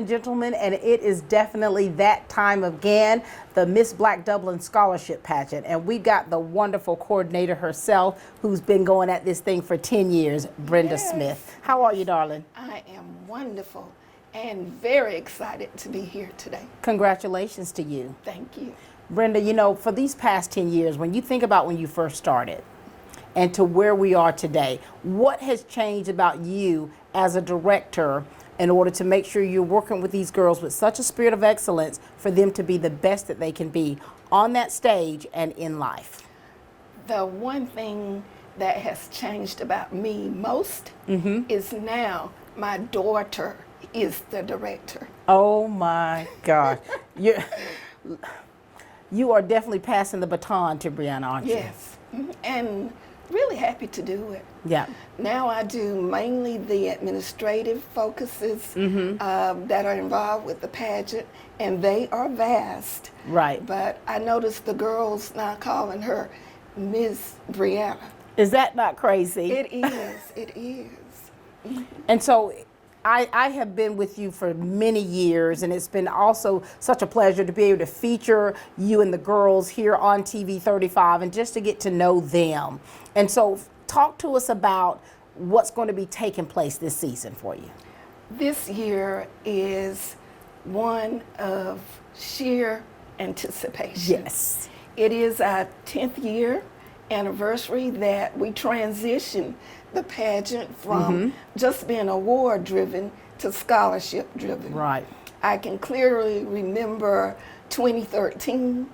and gentlemen, and it is definitely that time again, the Miss Black Dublin Scholarship Pageant. And we got the wonderful coordinator herself who's been going at this thing for 10 years, Brenda Smith. How are you, darling? I am wonderful and very excited to be here today. Congratulations to you. Thank you. Brenda, you know, for these past 10 years, when you think about when you first started and to where we are today, what has changed about you as a director in order to make sure you're working with these girls with such a spirit of excellence for them to be the best that they can be on that stage and in life? The one thing that has changed about me most is now my daughter is the director. Oh my gosh. You are definitely passing the baton to Brianna, aren't you? Yes, and really happy to do it. Yeah. Now I do mainly the administrative focuses that are involved with the pageant, and they are vast. Right. But I noticed the girls now calling her Miss Brianna. Is that not crazy? It is, it is. And so I have been with you for many years, and it's been also such a pleasure to be able to feature you and the girls here on TV 35 and just to get to know them. And so talk to us about what's going to be taking place this season for you. This year is one of sheer anticipation. Yes. It is our 10th year anniversary that we transitioned the pageant from just being award driven to scholarship driven. Right. I can clearly remember 2013,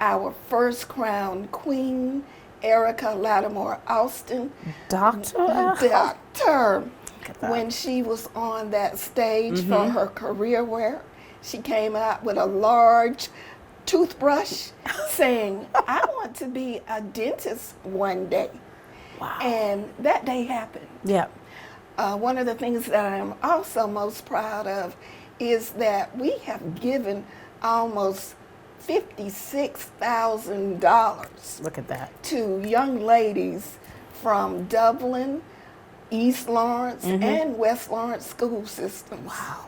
our first crowned queen, Erica Lattimore Austin. Doctor. When she was on that stage for her career wear, she came out with a large toothbrush saying, I want to be a dentist one day. Wow. And that day happened. Yeah. One of the things that I'm also most proud of is that we have given almost $56,000 Look at that. to young ladies from Dublin, East Lawrence, and West Lawrence school systems. Wow.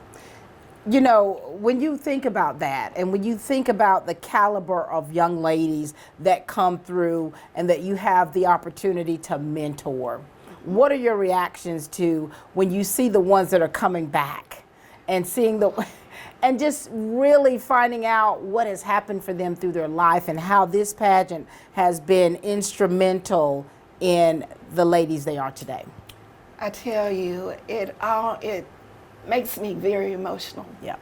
You know, when you think about that and when you think about the caliber of young ladies that come through and that you have the opportunity to mentor, what are your reactions to when you see the ones that are coming back and seeing and just really finding out what has happened for them through their life and how this pageant has been instrumental in the ladies they are today? I tell you, it makes me very emotional. Yeah.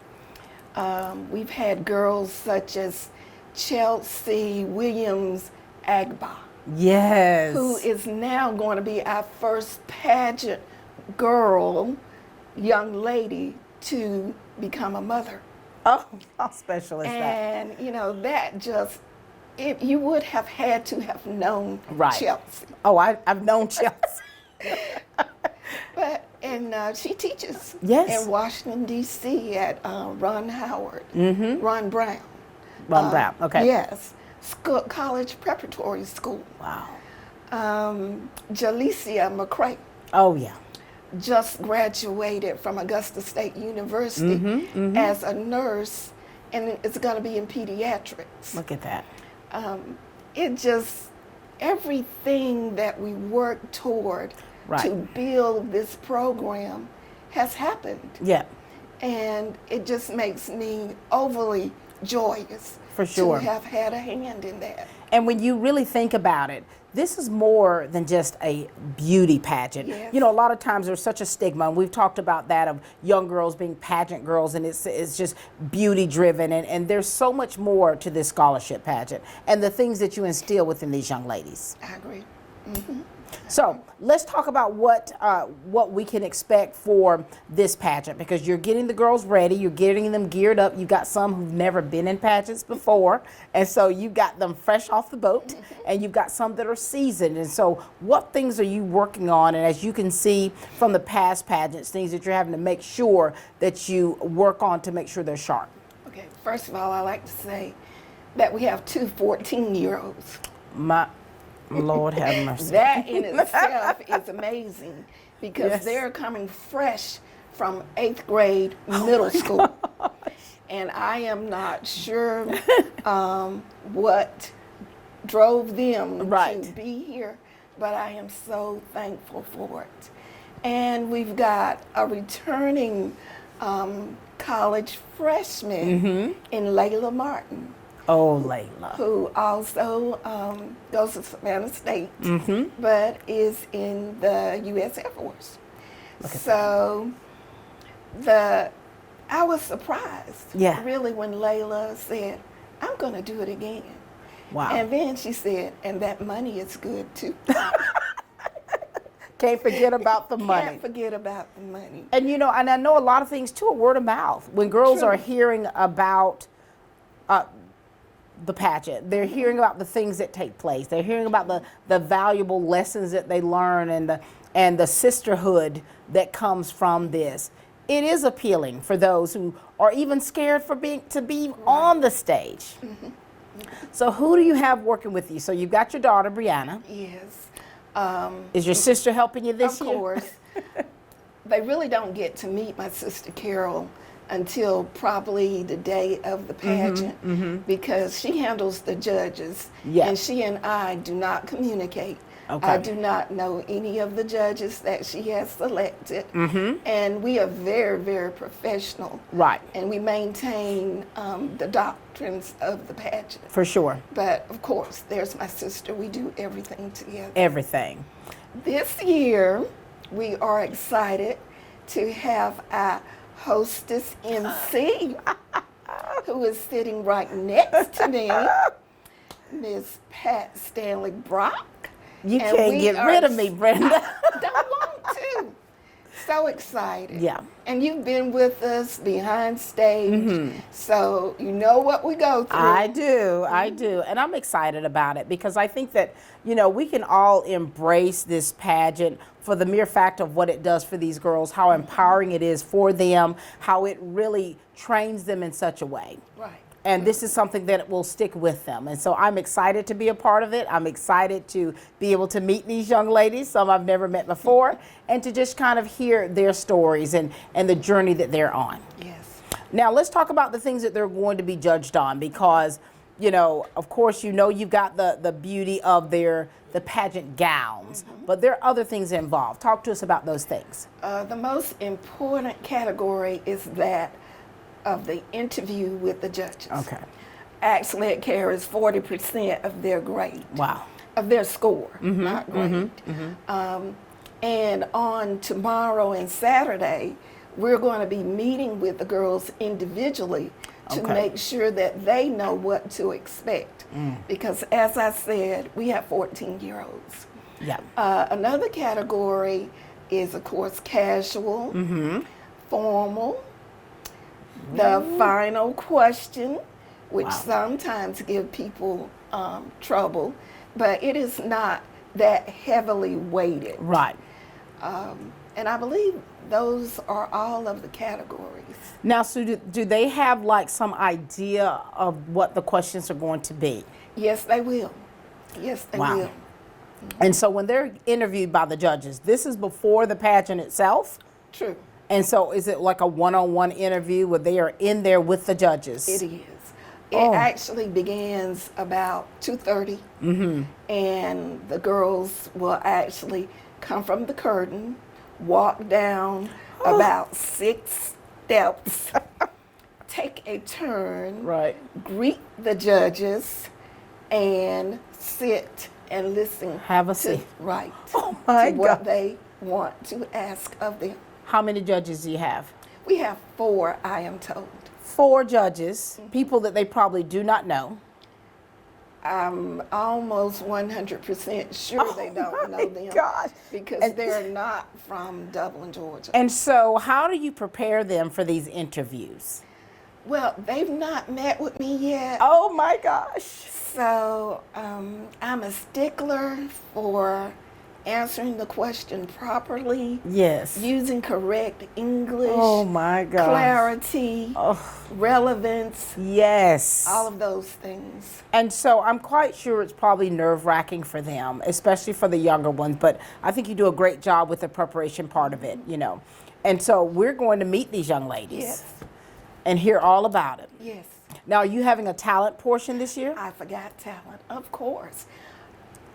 We've had girls such as Chelsea Williams Agba, Yes. who is now going to be our first pageant girl, young lady, to become a mother. Oh, how special is that? And, you know, that just, you would have had to have known Chelsea. Oh, I've known Chelsea. And she teaches Yes. in Washington, D.C. at Ron Howard, Ron Brown. Ron Brown, okay. Yes, college preparatory school. Wow. Jalecia McCray Oh, yeah. just graduated from Augusta State University as a nurse, and it's going to be in pediatrics. Look at that. It just, everything that we work toward to build this program has happened. Yeah. And it just makes me overly joyous For sure. to have had a hand in that. And when you really think about it, this is more than just a beauty pageant. Yes. You know, a lot of times there's such a stigma, and we've talked about that of young girls being pageant girls, and it's just beauty driven, and there's so much more to this scholarship pageant and the things that you instill within these young ladies. I agree. So let's talk about what we can expect for this pageant, because you're getting the girls ready, you're getting them geared up. You got some who've never been in pageants before, and so you got them fresh off the boat, and you've got some that are seasoned. And so what things are you working on? And as you can see from the past pageants, things that you're having to make sure that you work on to make sure they're sharp. Okay, first of all, I like to say that we have two 14-year-olds. My Lord have mercy. That in itself is amazing, because Yes. they're coming fresh from 8th grade middle school. And I am not sure what drove them Right. to be here, but I am so thankful for it. And we've got a returning college freshman in Layla Martin, Oh, Layla. who also goes to Savannah State, but is in the U.S. Air Force. So I was surprised, Yeah. really, when Layla said, "I'm going to do it again." Wow. And then she said, "And that money is good too." Can't forget about the money. Can't forget about the money. And you know, and I know a lot of things too are word of mouth. When girls True. are hearing about the pageant, they're hearing about the things that take place. They're hearing about the valuable lessons that they learn and the sisterhood that comes from this. It is appealing for those who are even scared to be on the stage. So who do you have working with you? So you've got your daughter Brianna. Yes. Is your sister helping you this Of year? course. They really don't get to meet my sister Carol until probably the day of the pageant because she handles the judges. Yeah. And she and I do not communicate. Okay. I do not know any of the judges that she has selected. And we are very, very professional. Right. And we maintain the doctrines of the pageant. For sure. But of course, there's my sister. We do everything together. Everything. This year, we are excited to have our hostess MC, who is sitting right next to me, Miss Pat Stanley Brock. You And can't we get are rid of me, Brenda. Don't want to. So excited. Yeah. And you've been with us behind stage, so you know what we go through. I do. And I'm excited about it because I think that, you know, we can all embrace this pageant for the mere fact of what it does for these girls, how empowering it is for them, how it really trains them in such a way. Right. And this is something that will stick with them. And so I'm excited to be a part of it. I'm excited to be able to meet these young ladies, some I've never met before, and to just kind of hear their stories and the journey that they're on. Yes. Now let's talk about the things that they're going to be judged on because, you know, of course, you know, you've got the beauty of the pageant gowns, but there are other things involved. Talk to us about those things. The most important category is that of the interview with the judges. Okay. Actually, it carries 40% of their grade. Wow. Of their score, not grade. And on tomorrow and Saturday, we're going to be meeting with the girls individually to Okay. make sure that they know what to expect. Because as I said, we have 14-year-olds. Yeah. Another category is, of course, casual, formal, the final question, which Wow. sometimes give people trouble, but it is not that heavily weighted. Right. And I believe those are all of the categories. Now, so do they have like some idea of what the questions are going to be? Yes, they will. Yes, they Wow. will. And so when they're interviewed by the judges, this is before the pageant itself? True. And so is it like a one-on-one interview where they are in there with the judges? It is. It Oh. actually begins about 2:30, and the girls will actually come from the curtain, walk down about 6 steps, take a turn, Right. greet the judges, and sit and listen. Have a to, seat. Right. Oh my to what God. they want to ask of them. How many judges do you have? We have 4, I am told. 4 judges, people that they probably do not know. I'm almost 100% sure they don't know them. gosh. Because And- they're not from Dublin, Georgia. And so how do you prepare them for these interviews? Well, they've not met with me yet. Oh my gosh. So I'm a stickler for answering the question properly, Yes. using correct English, Oh my gosh. clarity, Oh, relevance, yes. all of those things. And so I'm quite sure it's probably nerve-wracking for them, especially for the younger ones, but I think you do a great job with the preparation part of it, you know. And so we're going to meet these young ladies Yes. and hear all about it. Yes. Now, are you having a talent portion this year? I forgot talent, of course.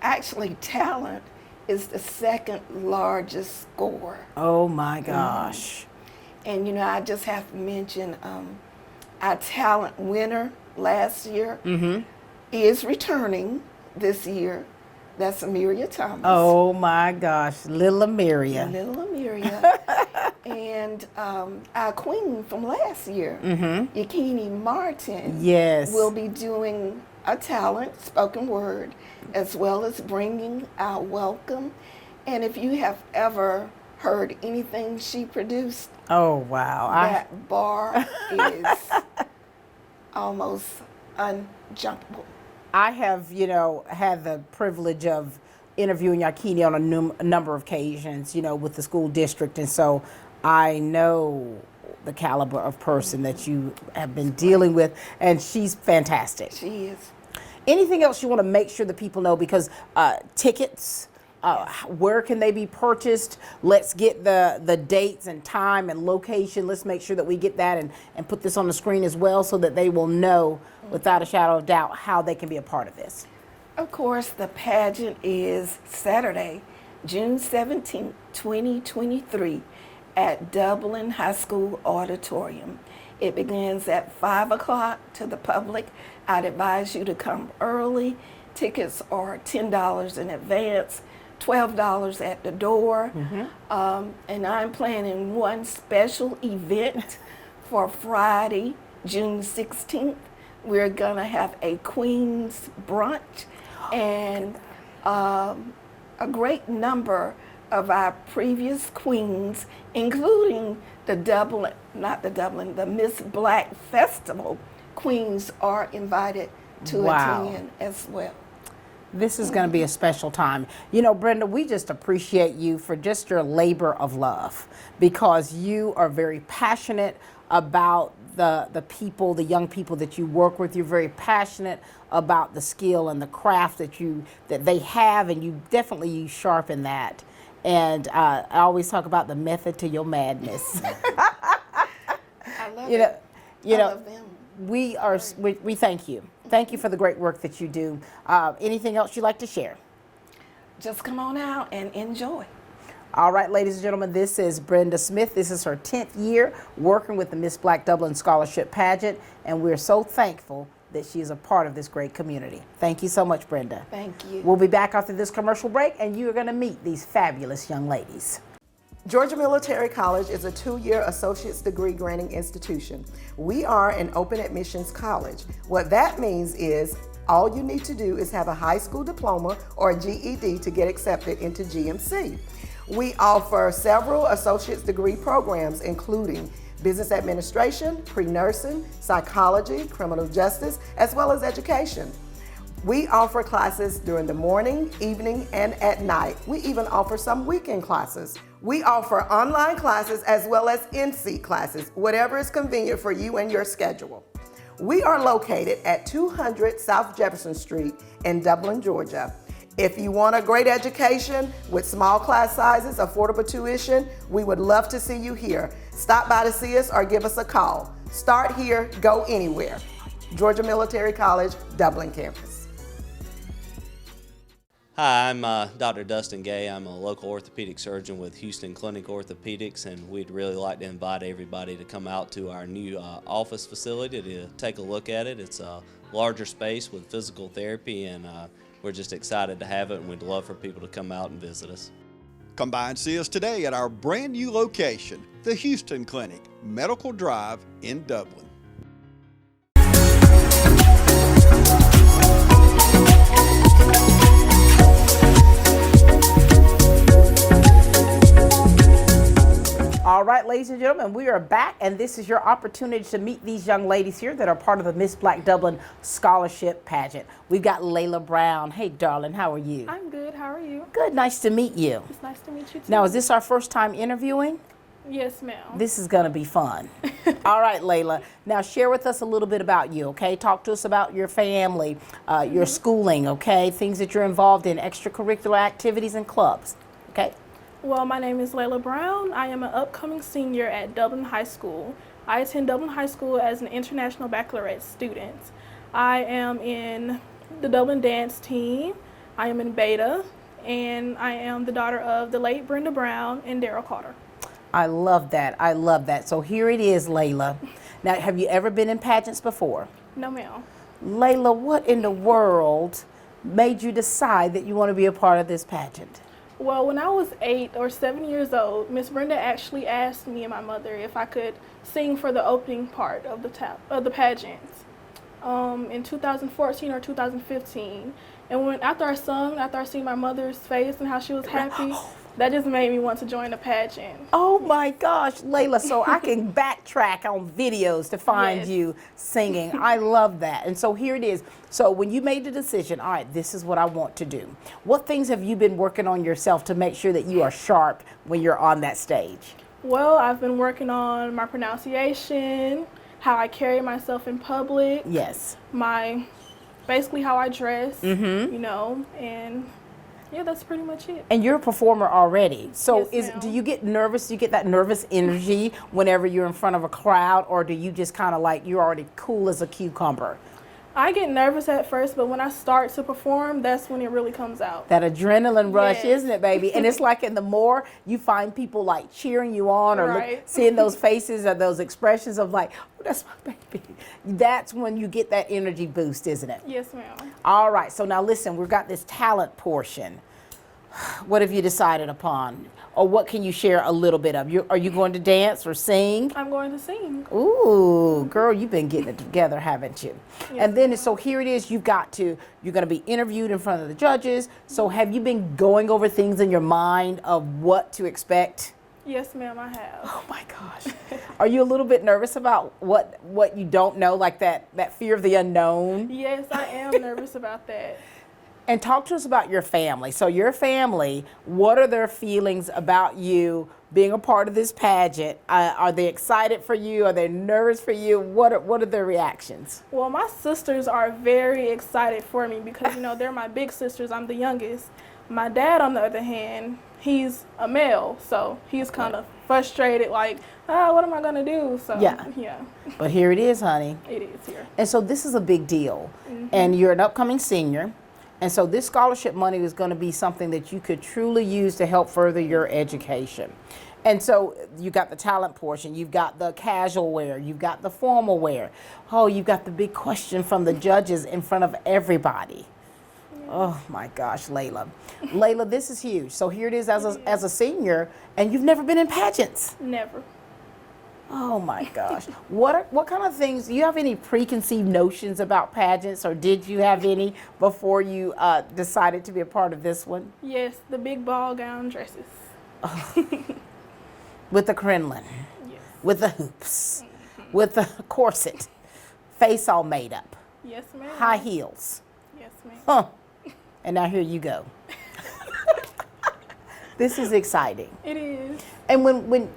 Actually, talent is the second largest score. Oh my gosh. And you know, I just have to mention our talent winner last year is returning this year. That's Amelia Thomas. Oh my gosh, Lil Amelia. Little Amelia. And our queen from last year, Yakini Martin, Yes. will be doing a talent, spoken word, as well as bringing our welcome. And if you have ever heard anything she produced, Oh wow. that bar is almost unjumpable. I have, had the privilege of interviewing Yakini on a number of occasions, with the school district. And so I know the caliber of person that you have been dealing with, and she's fantastic. She is. Anything else you want to make sure that people know? Because tickets, where can they be purchased? Let's get the dates and time and location. Let's make sure that we get that and put this on the screen as well so that they will know without a shadow of doubt how they can be a part of this. Of course, the pageant is Saturday, June 17th, 2023 at Dublin High School Auditorium. It begins at 5 o'clock to the public. I'd advise you to come early. Tickets are $10 in advance, $12 at the door. And I'm planning one special event for Friday, June 16th. We're gonna have a Queen's brunch, and a great number of our previous queens, including the Miss Black Festival queens, are invited to Wow. attend as well. This is going to be a special time. Brenda, we just appreciate you for just your labor of love, because you are very passionate about the people, the young people that you work with. You're very passionate about the skill and the craft that they have, and you definitely sharpen that. And I always talk about the method to your madness. I love it. I love them. We thank you. Thank you for the great work that you do. Anything else you'd like to share? Just come on out and enjoy. All right, ladies and gentlemen, this is Brenda Smith. This is her 10th year working with the Miss Black Dublin Scholarship Pageant, and we're so thankful that she is a part of this great community. Thank you so much, Brenda. Thank you. We'll be back after this commercial break, and you are going to meet these fabulous young ladies. Georgia Military College is a 2-year associate's degree granting institution. We are an open admissions college. What that means is all you need to do is have a high school diploma or a GED to get accepted into GMC. We offer several associate's degree programs, including business administration, pre-nursing, psychology, criminal justice, as well as education. We offer classes during the morning, evening, and at night. We even offer some weekend classes. We offer online classes as well as in-seat classes, whatever is convenient for you and your schedule. We are located at 200 South Jefferson Street in Dublin, Georgia. If you want a great education with small class sizes, affordable tuition, we would love to see you here. Stop by to see us or give us a call. Start here, go anywhere. Georgia Military College, Dublin campus. Hi, I'm Dr. Dustin Gay. I'm a local orthopedic surgeon with Houston Clinic Orthopedics, and we'd really like to invite everybody to come out to our new office facility to take a look at it. It's a larger space with physical therapy, and we're just excited to have it, and we'd love for people to come out and visit us. Come by and see us today at our brand new location, the Houston Clinic, Medical Drive in Dublin. All right, ladies and gentlemen, we are back, and this is your opportunity to meet these young ladies here that are part of the Miss Black Dublin Scholarship Pageant. We've got Layla Brown. Hey, darling, how are you? I'm good. How are you? Good. Nice to meet you. It's nice to meet you too. Now, is this our first time interviewing? Yes, ma'am. This is going to be fun. All right, Layla. Now, share with us a little bit about you, okay? Talk to us about your family, your schooling, okay? Things that you're involved in, extracurricular activities and clubs, okay? Well, my name is Layla Brown. I am an upcoming senior at Dublin High School. I attend Dublin High School as an international baccalaureate student. I am in the Dublin dance team. I am in Beta, and I am the daughter of the late Brenda Brown and Daryl Carter. I love that. I love that. So here it is, Layla. Now, have you ever been in pageants before? No, ma'am. Layla, what in the world made you decide that you want to be a part of this pageant? Well, when I was 8 or 7 years old, Miss Brenda actually asked me and my mother if I could sing for the opening part of the pageant in 2014 or 2015. And after I seen my mother's face and how she was happy, that just made me want to join the pageant. Oh my gosh, Layla, so I can backtrack on videos to find Yes. you singing. I love that. And so here it is. So when you made the decision, all right, this is what I want to do. What things have you been working on yourself to make sure that you are sharp when you're on that stage? Well, I've been working on my pronunciation, how I carry myself in public, Yes. basically how I dress, Mm-hmm. you know, and yeah, that's pretty much it. And you're a performer already. So Yes, ma'am. do you get nervous? Do you get that nervous energy whenever you're in front of a crowd, or do you just kind of like you're already cool as a cucumber? I get nervous at first, but when I start to perform, that's when it really comes out. That adrenaline rush, Yes. isn't it, baby? And it's like, and the more you find people like cheering you on or Right. seeing those faces or those expressions of like, oh, that's my baby. That's when you get that energy boost, isn't it? Yes, ma'am. All right. So now listen, we've got this talent portion. What have you decided upon? Or what can you share a little bit of? Are you going to dance or sing? I'm going to sing. Ooh, girl, you've been getting it together, haven't you? Yes, And then, so here it is, you're going to be interviewed in front of the judges. So have you been going over things in your mind of what to expect? Yes, ma'am, I have. Oh my gosh. Are you a little bit nervous about what you don't know, like that fear of the unknown? Yes, I am nervous about that. And talk to us about your family. So your family, what are their feelings about you being a part of this pageant? Are they excited for you? Are they nervous for you? What are their reactions? Well, my sisters are very excited for me because, you know, they're my big sisters. I'm the youngest. My dad, on the other hand, he's a male, so he's kind of frustrated, like, what am I going to do? So, yeah, But here it is, honey. it is here. And so this is a big deal. And you're an upcoming senior. And so this scholarship money is going to be something that you could truly use to help further your education. And so you got the talent portion, you've got the casual wear, you've got the formal wear. Oh, you've got the big question from the judges in front of everybody. Oh my gosh, Layla. Layla, this is huge. So here it is as a senior, and you've never been in pageants. Never. Oh my gosh. What kind of things, do you have any preconceived notions about pageants, or did you have any before you decided to be a part of this one? Yes, the big ball gown dresses. With the crinoline, Yes. with the hoops, with the corset, face all made up, Yes, ma'am. high heels. Yes, ma'am. Huh. And now here you go. This is exciting. It is. And when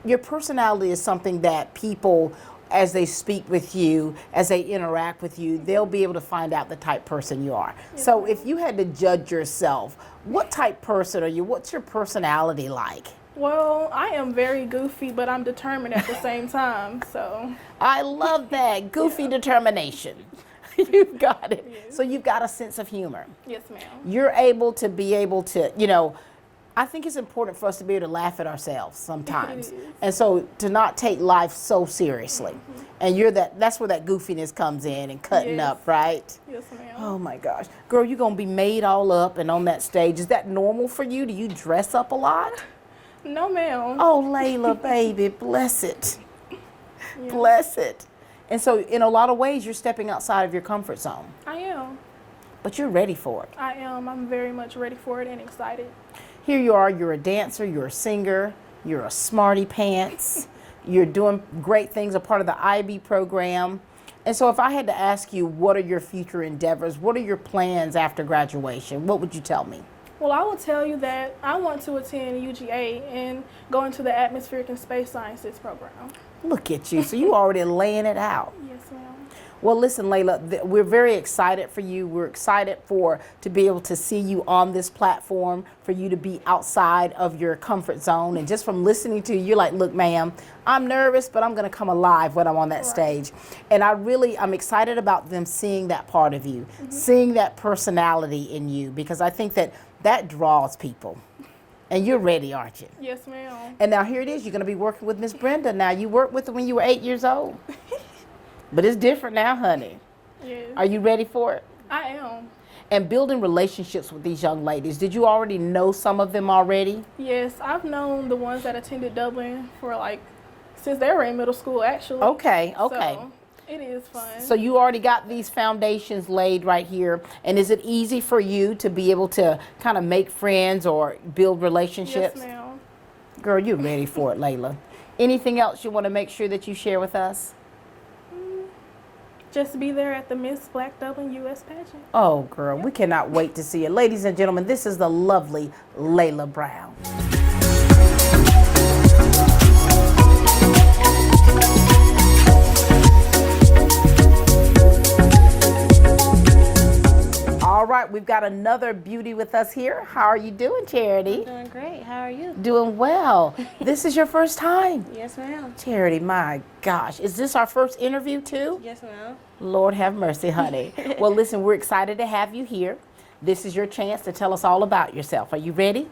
your personality is something that people, as they speak with you, as they interact with you, they'll be able to find out the type person you are. So if you had to judge yourself, what type person are you? What's your personality like? Well, I am very goofy, but I'm determined at the same time, so. I love that. Goofy determination. You've got it. Yes. So you've got a sense of humor. Yes, ma'am. You're able to, you know, I think it's important for us to be able to laugh at ourselves sometimes. It is. And so to not take life so seriously. And that's where that goofiness comes in and cutting Yes. up, right? Yes, ma'am. Oh my gosh. Girl, you're going to be made all up and on that stage. Is that normal for you? Do you dress up a lot? No, ma'am. Oh, Layla, baby, bless it. Yeah. Bless it. And so in a lot of ways, you're stepping outside of your comfort zone. I am. But you're ready for it. I am. I'm very much ready for it and excited. Here you are, you're a dancer, you're a singer, you're a smarty pants, you're doing great things, a part of the IB program. And so if I had to ask you, what are your future endeavors? What are your plans after graduation? What would you tell me? Well, I will tell you that I want to attend UGA and go into the Atmospheric and Space Sciences program. Look at you, so you already laying it out. Yes, ma'am. Well, listen, Layla, we're very excited for you. We're excited to be able to see you on this platform, for you to be outside of your comfort zone. And just from listening to you, you're like, look, ma'am, I'm nervous, but I'm going to come alive when I'm on that stage. And I'm excited about them seeing that part of you, seeing that personality in you, because I think that draws people. And you're ready, aren't you? Yes, ma'am. And now here it is. You're going to be working with Miss Brenda. Now, you worked with her when you were 8 years old. But it's different now, honey. Yes. Are you ready for it? I am. And building relationships with these young ladies. Did you already know some of them already? Yes, I've known the ones that attended Dublin for since they were in middle school, actually. Okay. So it is fun. So you already got these foundations laid right here. And is it easy for you to be able to kind of make friends or build relationships? Yes, ma'am. Girl, you're ready for it, Layla. Anything else you want to make sure that you share with us? Just be there at the Miss Black Dublin U.S. pageant. Oh, girl, we cannot wait to see you. Ladies and gentlemen, this is the lovely Layla Brown. All right, we've got another beauty with us here. How are you doing, Charity? Doing great. How are you? Doing well. This is your first time. Yes, ma'am. Charity, my gosh. Is this our first interview too? Yes, ma'am. Lord have mercy, honey. Well, listen, we're excited to have you here. This is your chance to tell us all about yourself. Are you ready?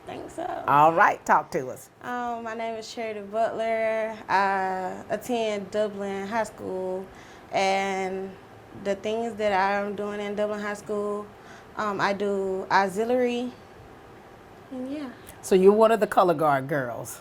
Think so. All right, talk to us. My name is Charity Butler. I attend Dublin High School, and the things that I'm doing in Dublin High School, I do auxiliary, and yeah. So you're one of the color guard girls.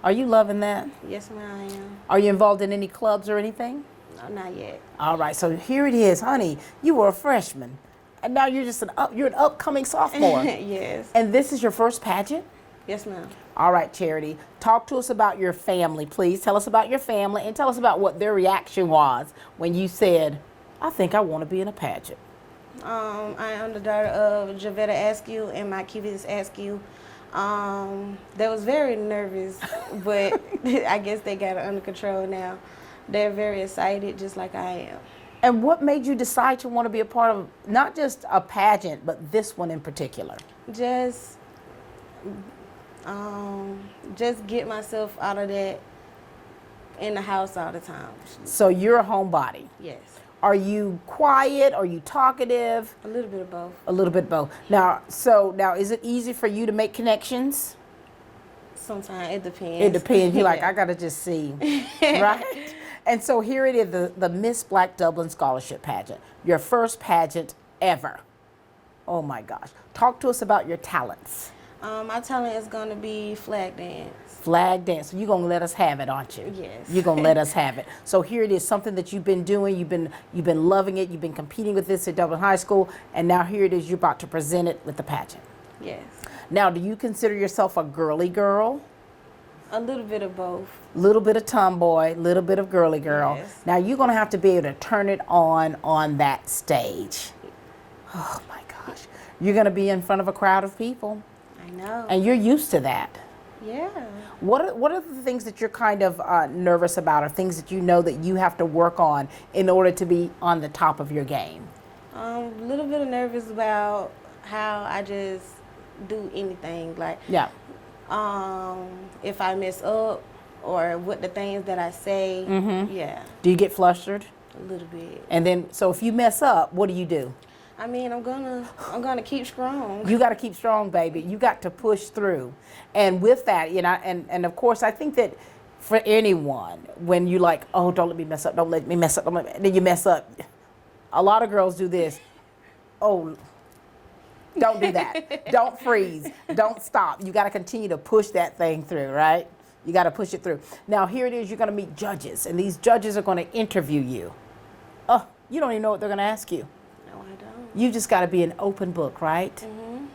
Are you loving that? Yes, ma'am, I am. Are you involved in any clubs or anything? No, not yet. All right, so here it is, honey. You were a freshman, and now you're just you're an upcoming sophomore. Yes. And this is your first pageant? Yes, ma'am. All right, Charity, talk to us about your family, please. Tell us about your family, and tell us about what their reaction was when you said, I think I want to be in a pageant. I am the daughter of Javetta Askew and my Kivitz Askew. They was very nervous, but I guess they got it under control now. They're very excited, just like I am. And what made you decide to want to be a part of not just a pageant, but this one in particular? Just get myself out of that in the house all the time. So you're a homebody. Yes. Are you quiet? Are you talkative? A little bit of both. A little bit both. Now, is it easy for you to make connections? Sometimes it depends. It depends. You're like, I gotta just see, right? And so here it is, the Miss Black Dublin Scholarship Pageant, your first pageant ever. Oh my gosh. Talk to us about your talents. My talent is going to be flag dance. Flag dance. So you're going to let us have it, aren't you? Yes. You're going to let us have it. So here it is, something that you've been doing. You've been loving it. You've been competing with this at Dublin High School. And now here it is, you're about to present it with the pageant. Yes. Now, do you consider yourself a girly girl? A little bit of both. Little bit of tomboy, little bit of girly girl. Yes. Now you're going to have to be able to turn it on that stage. Oh my gosh. You're going to be in front of a crowd of people. I know. And you're used to that. Yeah. What are the things that you're kind of nervous about, or things that you know that you have to work on in order to be on the top of your game? A little bit of nervous about how I just do anything. Like, Yeah. if I mess up or what the things that I say. Mm-hmm. Yeah. Do you get flustered? A little bit. And then, so if you mess up, what do? I mean, I'm gonna keep strong. You got to keep strong, baby. You got to push through. And with that, you know, and of course, I think that for anyone, when you like, oh, don't let me mess up, don't let me mess up, then you mess up. A lot of girls do this. Oh, don't do that. Don't freeze. Don't stop. You got to continue to push that thing through, right? You got to push it through. Now, here it is. You're going to meet judges, and these judges are going to interview you. Oh, you don't even know what they're going to ask you. No, I don't. You just got to be an open book, right? Mm-hmm.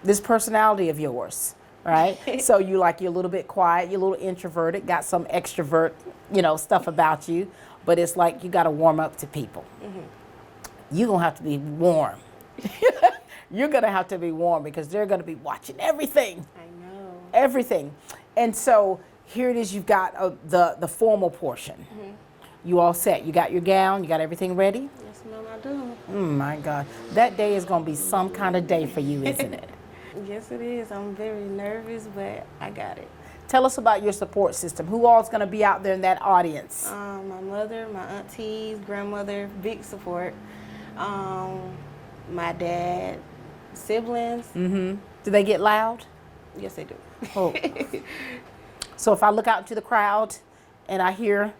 This personality of yours, right? So you're a little bit quiet, you're a little introverted, got some extrovert, stuff about you, but it's like you got to warm up to people. Mm-hmm. You're going to have to be warm. You're going to have to be warm because they're going to be watching everything. I know. Everything. And so here it is, you've got the formal portion. Mm-hmm. You all set? You got your gown? You got everything ready? Yes, ma'am, I do. Oh my God. That day is going to be some kind of day for you, isn't it? Yes, it is. I'm very nervous, but I got it. Tell us about your support system. Who all is going to be out there in that audience? My mother, my aunties, grandmother, big support. My dad, siblings. Do they get loud? Yes, they do. Oh. So if I look out into the crowd and I hear,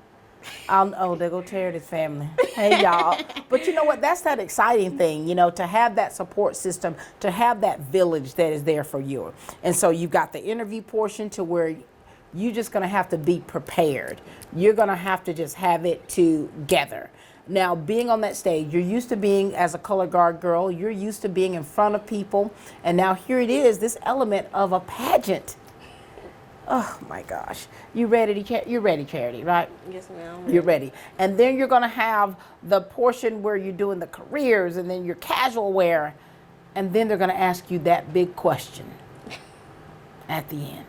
oh, there go Charity's family. Hey, y'all. But you know what? That's that exciting thing, you know, to have that support system, to have that village that is there for you. And so you've got the interview portion to where you're just going to have to be prepared. You're going to have to just have it together. Now, being on that stage, you're used to being as a color guard girl, you're used to being in front of people, and now here it is, this element of a pageant. Oh my gosh. You're ready, Charity, right? Yes, ma'am. You're ready. And then you're going to have the portion where you're doing the careers and then your casual wear, and then they're going to ask you that big question at the end.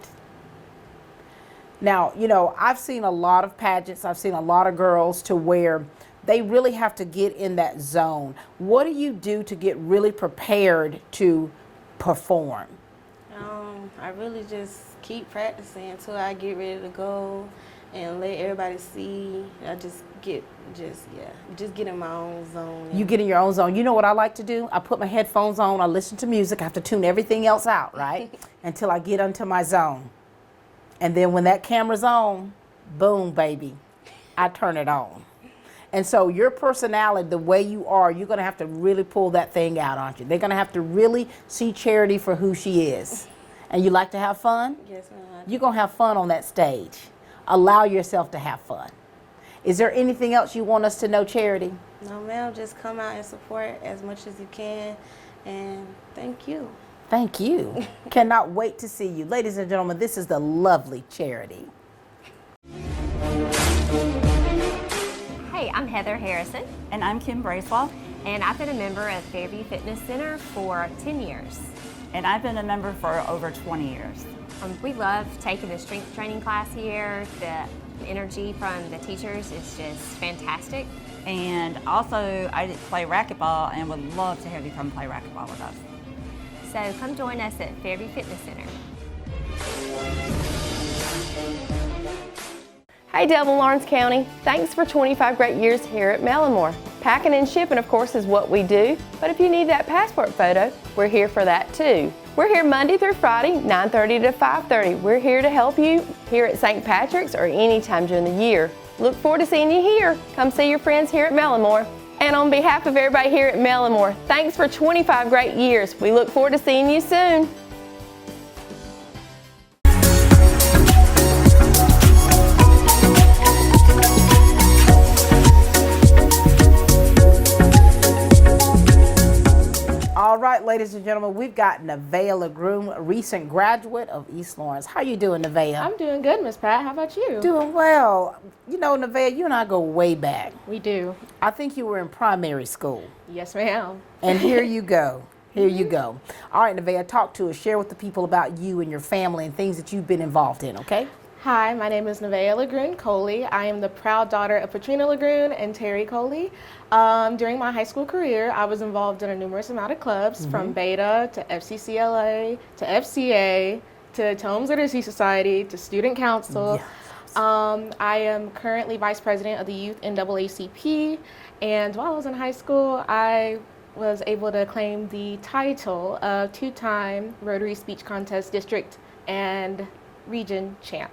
Now, you know, I've seen a lot of pageants, I've seen a lot of girls to where they really have to get in that zone. What do you do to get really prepared to perform? I really just keep practicing until I get ready to go and let everybody see. I just get in my own zone. You get in your own zone. You know what I like to do? I put my headphones on, I listen to music, I have to tune everything else out, right? Until I get into my zone. And then when that camera's on, boom, baby, I turn it on. And so your personality, the way you are, you're going to have to really pull that thing out, aren't you? They're going to have to really see Charity for who she is. And you like to have fun? Yes, ma'am. You're going to have fun on that stage. Allow yourself to have fun. Is there anything else you want us to know, Charity? No, ma'am. Just come out and support as much as you can. And thank you. Thank you. Cannot wait to see you. Ladies and gentlemen, this is the lovely Charity. Hey, I'm Heather Harrison. And I'm Kim Bracewell. And I've been a member of Fairview Fitness Center for 10 years. And I've been a member for over 20 years. We love taking the strength training class here. The energy from the teachers is just fantastic. And also, I play racquetball and would love to have you come play racquetball with us. So come join us at Fairview Fitness Center. Hey Dublin, Lawrence County. Thanks for 25 great years here at Mellimore. Packing and shipping, of course, is what we do, but if you need that passport photo, we're here for that too. We're here Monday through Friday, 9:30 to 5:30. We're here to help you here at St. Patrick's or anytime during the year. Look forward to seeing you here. Come see your friends here at Mellimore. And on behalf of everybody here at Mellimore, thanks for 25 great years. We look forward to seeing you soon. All right, ladies and gentlemen, we've got Nevaeh LeGroom, a recent graduate of East Lawrence. How you doing, Nevaeh? I'm doing good, Miss Pat. How about you? Doing well. You know, Nevaeh, you and I go way back. We do. I think you were in primary school. Yes, ma'am. And here you go. Here you go. All right, Nevaeh, talk to us. Share with the people about you and your family and things that you've been involved in, okay? Hi, my name is Nevaeh LeGroom Coley. I am the proud daughter of Patrina LeGroom and Terry Coley. During my high school career, I was involved in a numerous amount of clubs, from Beta to FCCLA to FCA to Tomes Literacy Society to Student Council. Yes. I am currently Vice President of the Youth NAACP, and while I was in high school, I was able to claim the title of two-time Rotary Speech Contest District and Region Champ.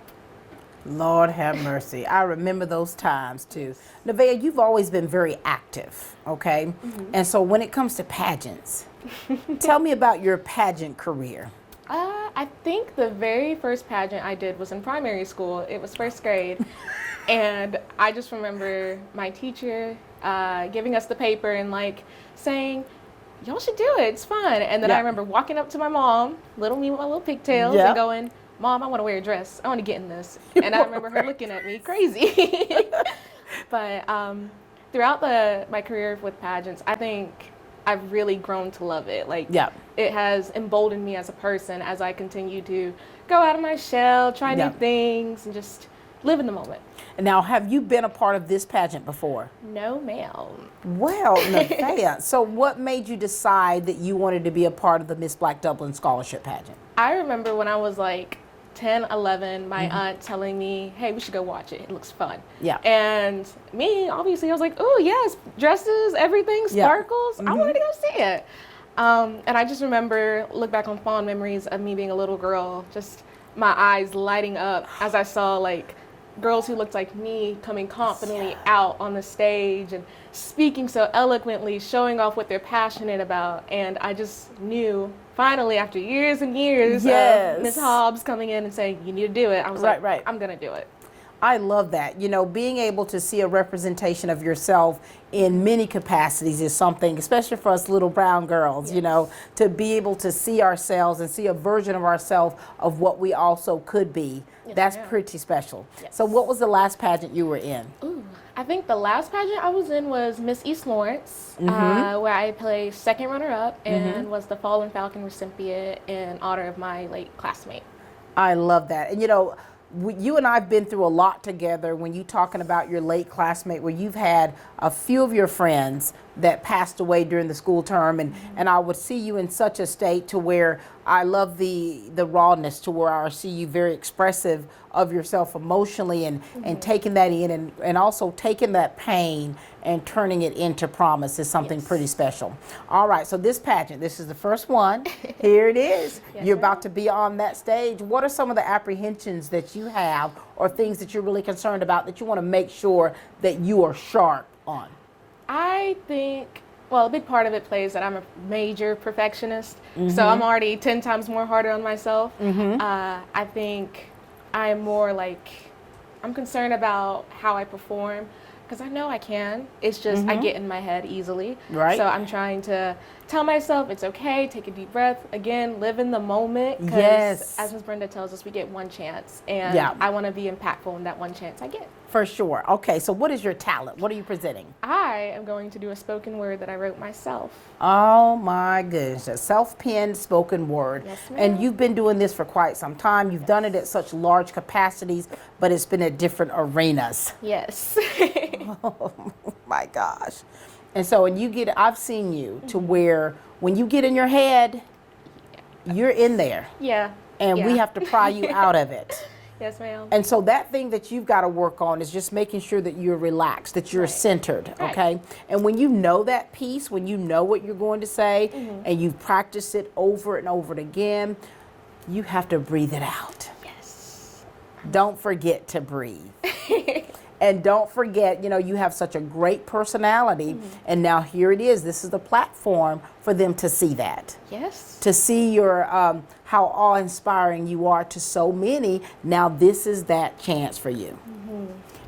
Lord have mercy. I remember those times too. Nevaeh, you've always been very active, okay? And so when it comes to pageants, tell me about your pageant career. I think the very first pageant I did was in primary school. It was first grade. And I just remember my teacher giving us the paper and like saying, y'all should do it, it's fun. And then I remember walking up to my mom, little me with my little pigtails, and going, Mom, I want to wear a dress. I want to get in this. And I remember her looking at me crazy. But throughout my career with pageants, I think I've really grown to love it. Like, it has emboldened me as a person as I continue to go out of my shell, try new things, and just live in the moment. And now, have you been a part of this pageant before? No, ma'am. Well, Nevaeh, so what made you decide that you wanted to be a part of the Miss Black Dublin Scholarship Pageant? I remember when I was like 10, 11, my aunt telling me, hey, we should go watch it. It looks fun. Yeah. And me, obviously, I was like, oh, yes, dresses, everything, sparkles. I wanted to go see it. And I just remember, look back on fond memories of me being a little girl, just my eyes lighting up as I saw like girls who looked like me coming confidently out on the stage and speaking so eloquently, showing off what they're passionate about. And I just knew, finally, after years and years of Miss Hobbs coming in and saying, you need to do it, I was like, I'm going to do it. I love that. You know, being able to see a representation of yourself in many capacities is something, especially for us little brown girls, you know, to be able to see ourselves and see a version of ourselves of what we also could be. That's pretty special. So what was the last pageant you were in? Ooh, I think the last pageant I was in was Miss East Lawrence, where I played second runner-up and was the Fallen Falcon recipient in honor of my late classmate. I love that. And you know, you and I have been through a lot together when you talking about your late classmate, where you've had a few of your friends that passed away during the school term, and I would see you in such a state to where I love the rawness to where I see you very expressive of yourself emotionally and taking that in and also taking that pain and turning it into promise is something pretty special. All right, so this pageant, this is the first one. Here it is. You're about to be on that stage. What are some of the apprehensions that you have or things that you're really concerned about that you want to make sure that you are sharp on? I think, well, a big part of it plays that I'm a major perfectionist, so I'm already 10 times more harder on myself. I think I'm more like, I'm concerned about how I perform, because I know I can. It's just I get in my head easily. Right. So I'm trying to tell myself it's okay, take a deep breath, again, live in the moment, because as Ms. Brenda tells us, we get one chance, and I want to be impactful in that one chance I get. For sure. Okay, so what is your talent? What are you presenting? I am going to do a spoken word that I wrote myself. Oh my goodness, a self-penned spoken word. Yes, ma'am. And you've been doing this for quite some time. You've done it at such large capacities, but it's been at different arenas. Yes. Oh my gosh. And so when you get, I've seen you to where when you get in your head, you're in there. Yeah. And we have to pry you out of it. Yes, ma'am. And so that thing that you've got to work on is just making sure that you're relaxed, that you're centered, okay? And when you know that piece, when you know what you're going to say, and you've practiced it over and over again, you have to breathe it out. Yes. Don't forget to breathe. And don't forget, you know, you have such a great personality, and now here it is. This is the platform for them to see that. Yes. To see your how awe-inspiring you are to so many. Now this is that chance for you.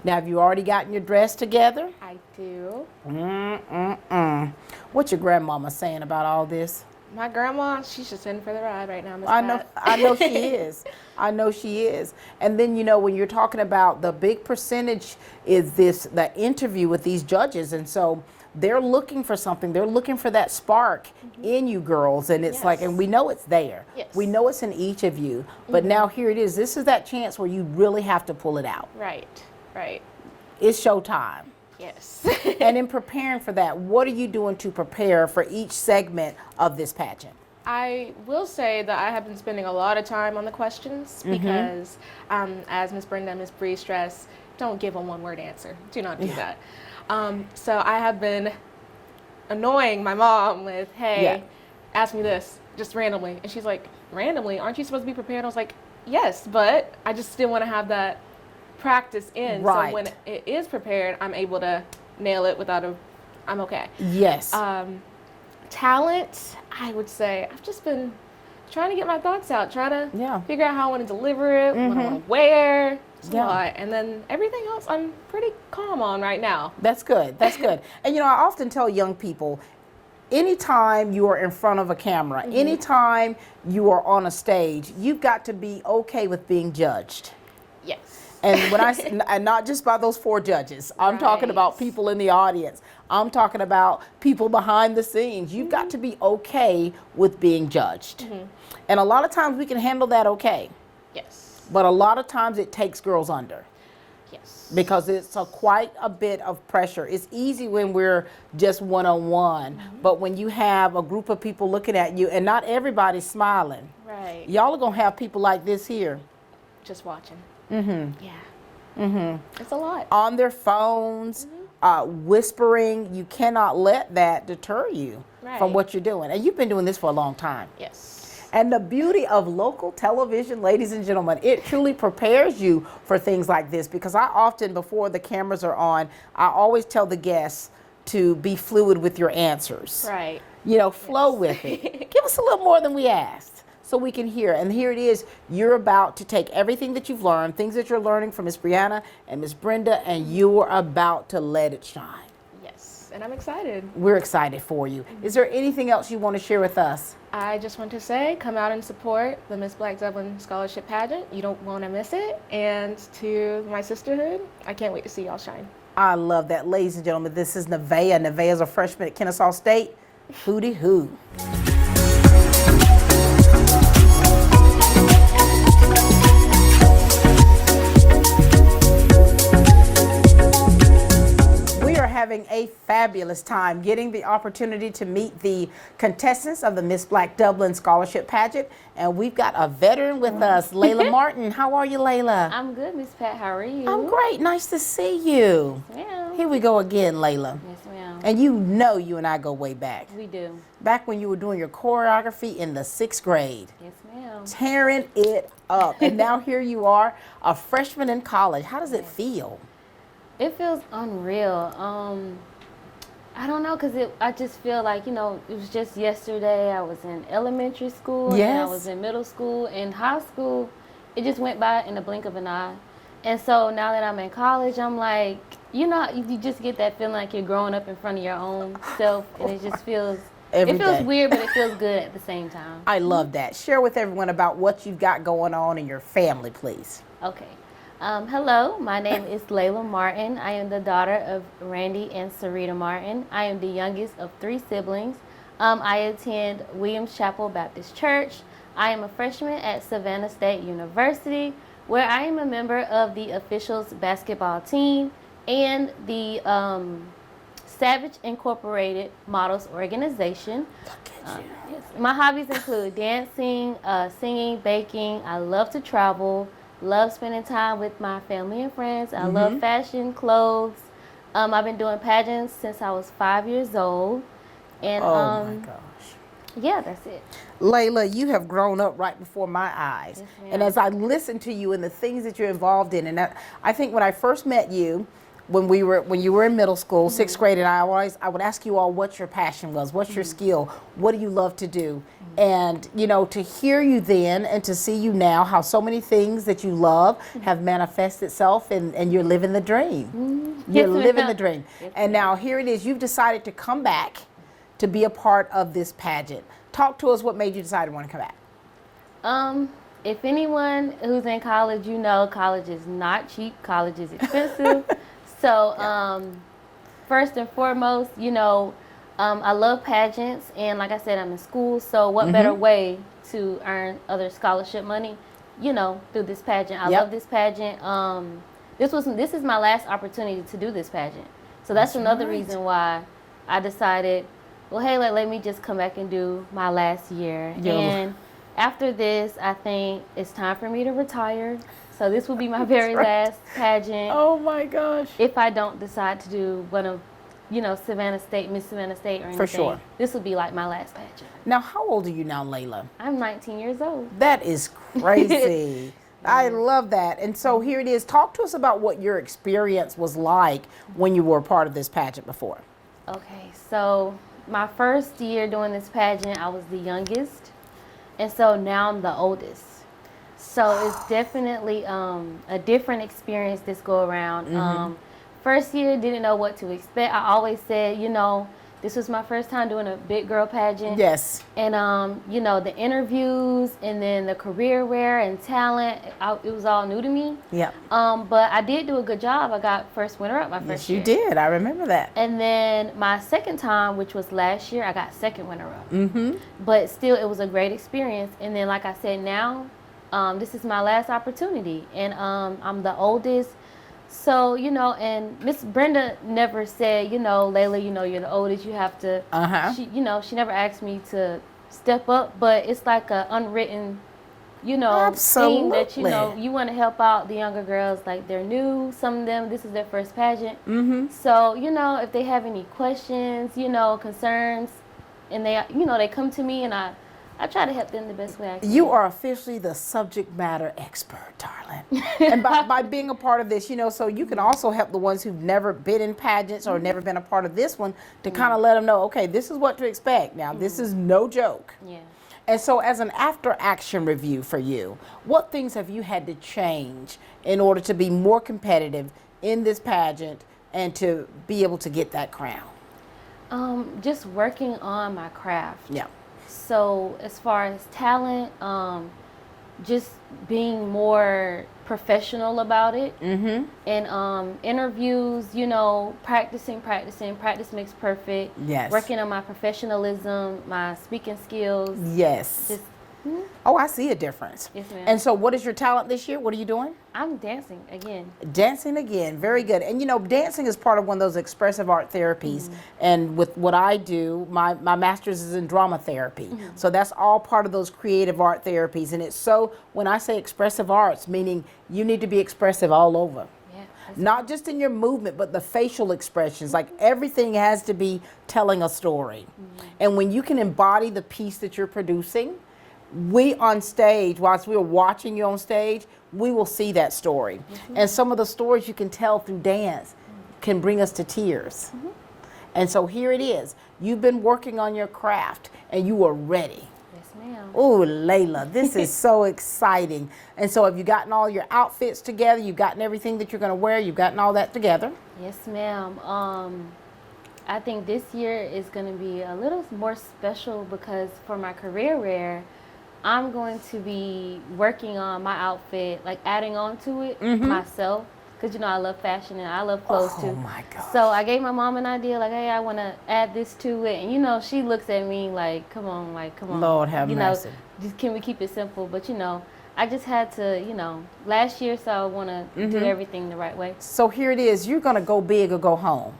Now, have you already gotten your dress together? I do. What's your grandmama saying about all this? My grandma, she's just in for the ride right now, Miss I know she is. I know she is. And then, you know, when you're talking about the big percentage is the interview with these judges. And so they're looking for something. They're looking for that spark in you girls. And it's like, and we know it's there. Yes. We know it's in each of you. But now here it is. This is that chance where you really have to pull it out. Right, right. It's showtime. Yes. And in preparing for that, what are you doing to prepare for each segment of this pageant? I will say that I have been spending a lot of time on the questions because, as Ms. Brenda and Ms. Bree stress, don't give a one-word answer. Do not do that. So I have been annoying my mom with, hey, ask me this, just randomly. And she's like, randomly? Aren't you supposed to be prepared? I was like, yes, but I just still want to have that practice in. Right. So when it is prepared, I'm able to nail it without I'm okay. Yes. Talent, I would say, I've just been trying to get my thoughts out, trying to figure out how I want to deliver it, what I want to wear. It's a lot. And then everything else I'm pretty calm on right now. That's good. That's good. And you know, I often tell young people, anytime you are in front of a camera, anytime you are on a stage, you've got to be okay with being judged. Yes. And when and not just by those 4 judges, I'm talking about people in the audience. I'm talking about people behind the scenes. You've got to be okay with being judged. And a lot of times we can handle that okay. Yes. But a lot of times it takes girls under. Yes. Because it's quite a bit of pressure. It's easy when we're just one-on-one, but when you have a group of people looking at you and not everybody's smiling. Right. Y'all are gonna have people like this here. Just watching. Mm-hmm. Yeah. Mm-hmm. It's a lot. On their phones, whispering. You cannot let that deter you from what you're doing. And you've been doing this for a long time. Yes. And the beauty of local television, ladies and gentlemen, it truly prepares you for things like this, because I often, before the cameras are on, I always tell the guests to be fluid with your answers. Right. You know, flow with it. Give us a little more than we asked so we can hear. And here it is. You're about to take everything that you've learned, things that you're learning from Miss Brianna and Miss Brenda, and you're about to let it shine. Yes. And I'm excited. We're excited for you. Is there anything else you want to share with us? I just want to say, come out and support the Miss Black Dublin Scholarship Pageant. You don't want to miss it. And to my sisterhood, I can't wait to see y'all shine. I love that. Ladies and gentlemen, this is Nevaeh. Nevaeh is a freshman at Kennesaw State. Hootie hoo. Having a fabulous time getting the opportunity to meet the contestants of the Miss Black Dublin Scholarship Pageant, and we've got a veteran with us, Layla Martin. How are you, Layla? I'm good, Miss Pat. How are you? I'm great. Nice to see you. Yes, ma'am. Here we go again, Layla. Yes, ma'am. And you know you and I go way back. We do. Back when you were doing your choreography in the 6th grade. Yes, ma'am. Tearing it up. And now here you are, a freshman in college. How does it feel? It feels unreal. I don't know, because I just feel like, it was just yesterday. I was in elementary school, yes, and I was in middle school, and high school. It just went by in the blink of an eye. And so now that I'm in college, I'm like, you just get that feeling like you're growing up in front of your own self, and it just feels, weird, but it feels good at the same time. I love that. Share with everyone about what you've got going on in your family, please. Okay. Hello, my name is Layla Martin. I am the daughter of Randy and Sarita Martin. I am the youngest of 3 siblings. I attend Williams Chapel Baptist Church. I am a freshman at Savannah State University, where I am a member of the officials basketball team and the Savage Incorporated Models Organization. Yes. My hobbies include dancing, singing, baking. I love to travel. Love spending time with my family and friends. I love fashion, clothes. I've been doing pageants since I was 5 years old. And oh my gosh. Yeah, that's it. Layla, you have grown up right before my eyes. Yes, and as I listen to you and the things that you're involved in, and I think when I first met you, when you were in middle school, 6th grade, and I would ask you all what your passion was, what's your skill, what do you love to do? And, to hear you then and to see you now, how so many things that you love have manifested itself, and you're living the dream. You're living the dream. And now here it is, you've decided to come back to be a part of this pageant. Talk to us, what made you decide to want to come back? If anyone who's in college, college is not cheap, college is expensive. So first and foremost, I love pageants, and like I said, I'm in school, so what better way to earn other scholarship money, through this pageant. I love this pageant. This is my last opportunity to do this pageant. So that's another reason why I decided, well, hey, let me just come back and do my last year. And after this, I think it's time for me to retire. So this will be my very last pageant. Oh my gosh. If I don't decide to do one of, Savannah State, Miss Savannah State or anything. For sure. This will be like my last pageant. Now, how old are you now, Layla? I'm 19 years old. That is crazy. I love that. And so here it is. Talk to us about what your experience was like when you were a part of this pageant before. Okay, so my first year doing this pageant, I was the youngest. And so now I'm the oldest. So it's definitely a different experience this go around. First year, didn't know what to expect. I always said, this was my first time doing a big girl pageant. Yes. And, the interviews and then the career wear and talent, it was all new to me. Yeah. But I did do a good job. I got first runner-up my first year. Yes, you did. I remember that. And then my second time, which was last year, I got second runner-up. But still, it was a great experience. And then, like I said, now, this is my last opportunity. And I'm the oldest. So, and Miss Brenda never said, Layla, you're the oldest, you have to, she never asked me to step up, but it's like a unwritten, thing that, you want to help out the younger girls, like they're new, some of them, this is their first pageant. So, if they have any questions, concerns, and they come to me, and I try to help them the best way I can. You are officially the subject matter expert, darling. And by being a part of this, so you can also help the ones who've never been in pageants or never been a part of this one to kind of let them know, okay, this is what to expect. Now, this is no joke. Yeah. And so as an after-action review for you, what things have you had to change in order to be more competitive in this pageant and to be able to get that crown? Just working on my craft. Yeah. So as far as talent, just being more professional about it. And interviews, practice makes perfect. Yes. Working on my professionalism, my speaking skills. Yes. Just, oh, I see a difference. Yes, ma'am. And so what is your talent this year? What are you doing? I'm dancing again. Dancing again, very good. And dancing is part of one of those expressive art therapies. And with what I do, my master's is in drama therapy. So that's all part of those creative art therapies. And it's so, when I say expressive arts, meaning you need to be expressive all over. Not just in your movement, but the facial expressions. Like everything has to be telling a story. And when you can embody the piece that you're producing, we on stage, whilst we're watching you on stage, we will see that story. And some of the stories you can tell through dance can bring us to tears. And so here it is. You've been working on your craft and you are ready. Yes, ma'am. Oh, Layla, this is so exciting. And so have you gotten all your outfits together? You've gotten everything that you're going to wear? You've gotten all that together? Yes, ma'am. I think this year is going to be a little more special because for my career wear, I'm going to be working on my outfit, like adding on to it myself. Because, I love fashion and I love clothes too. Oh my gosh. So I gave my mom an idea, like, hey, I want to add this to it. And, she looks at me like, come on. Lord have mercy. Just can we keep it simple? But, I just had to, last year, so I want to do everything the right way. So here it is. You're going to go big or go home.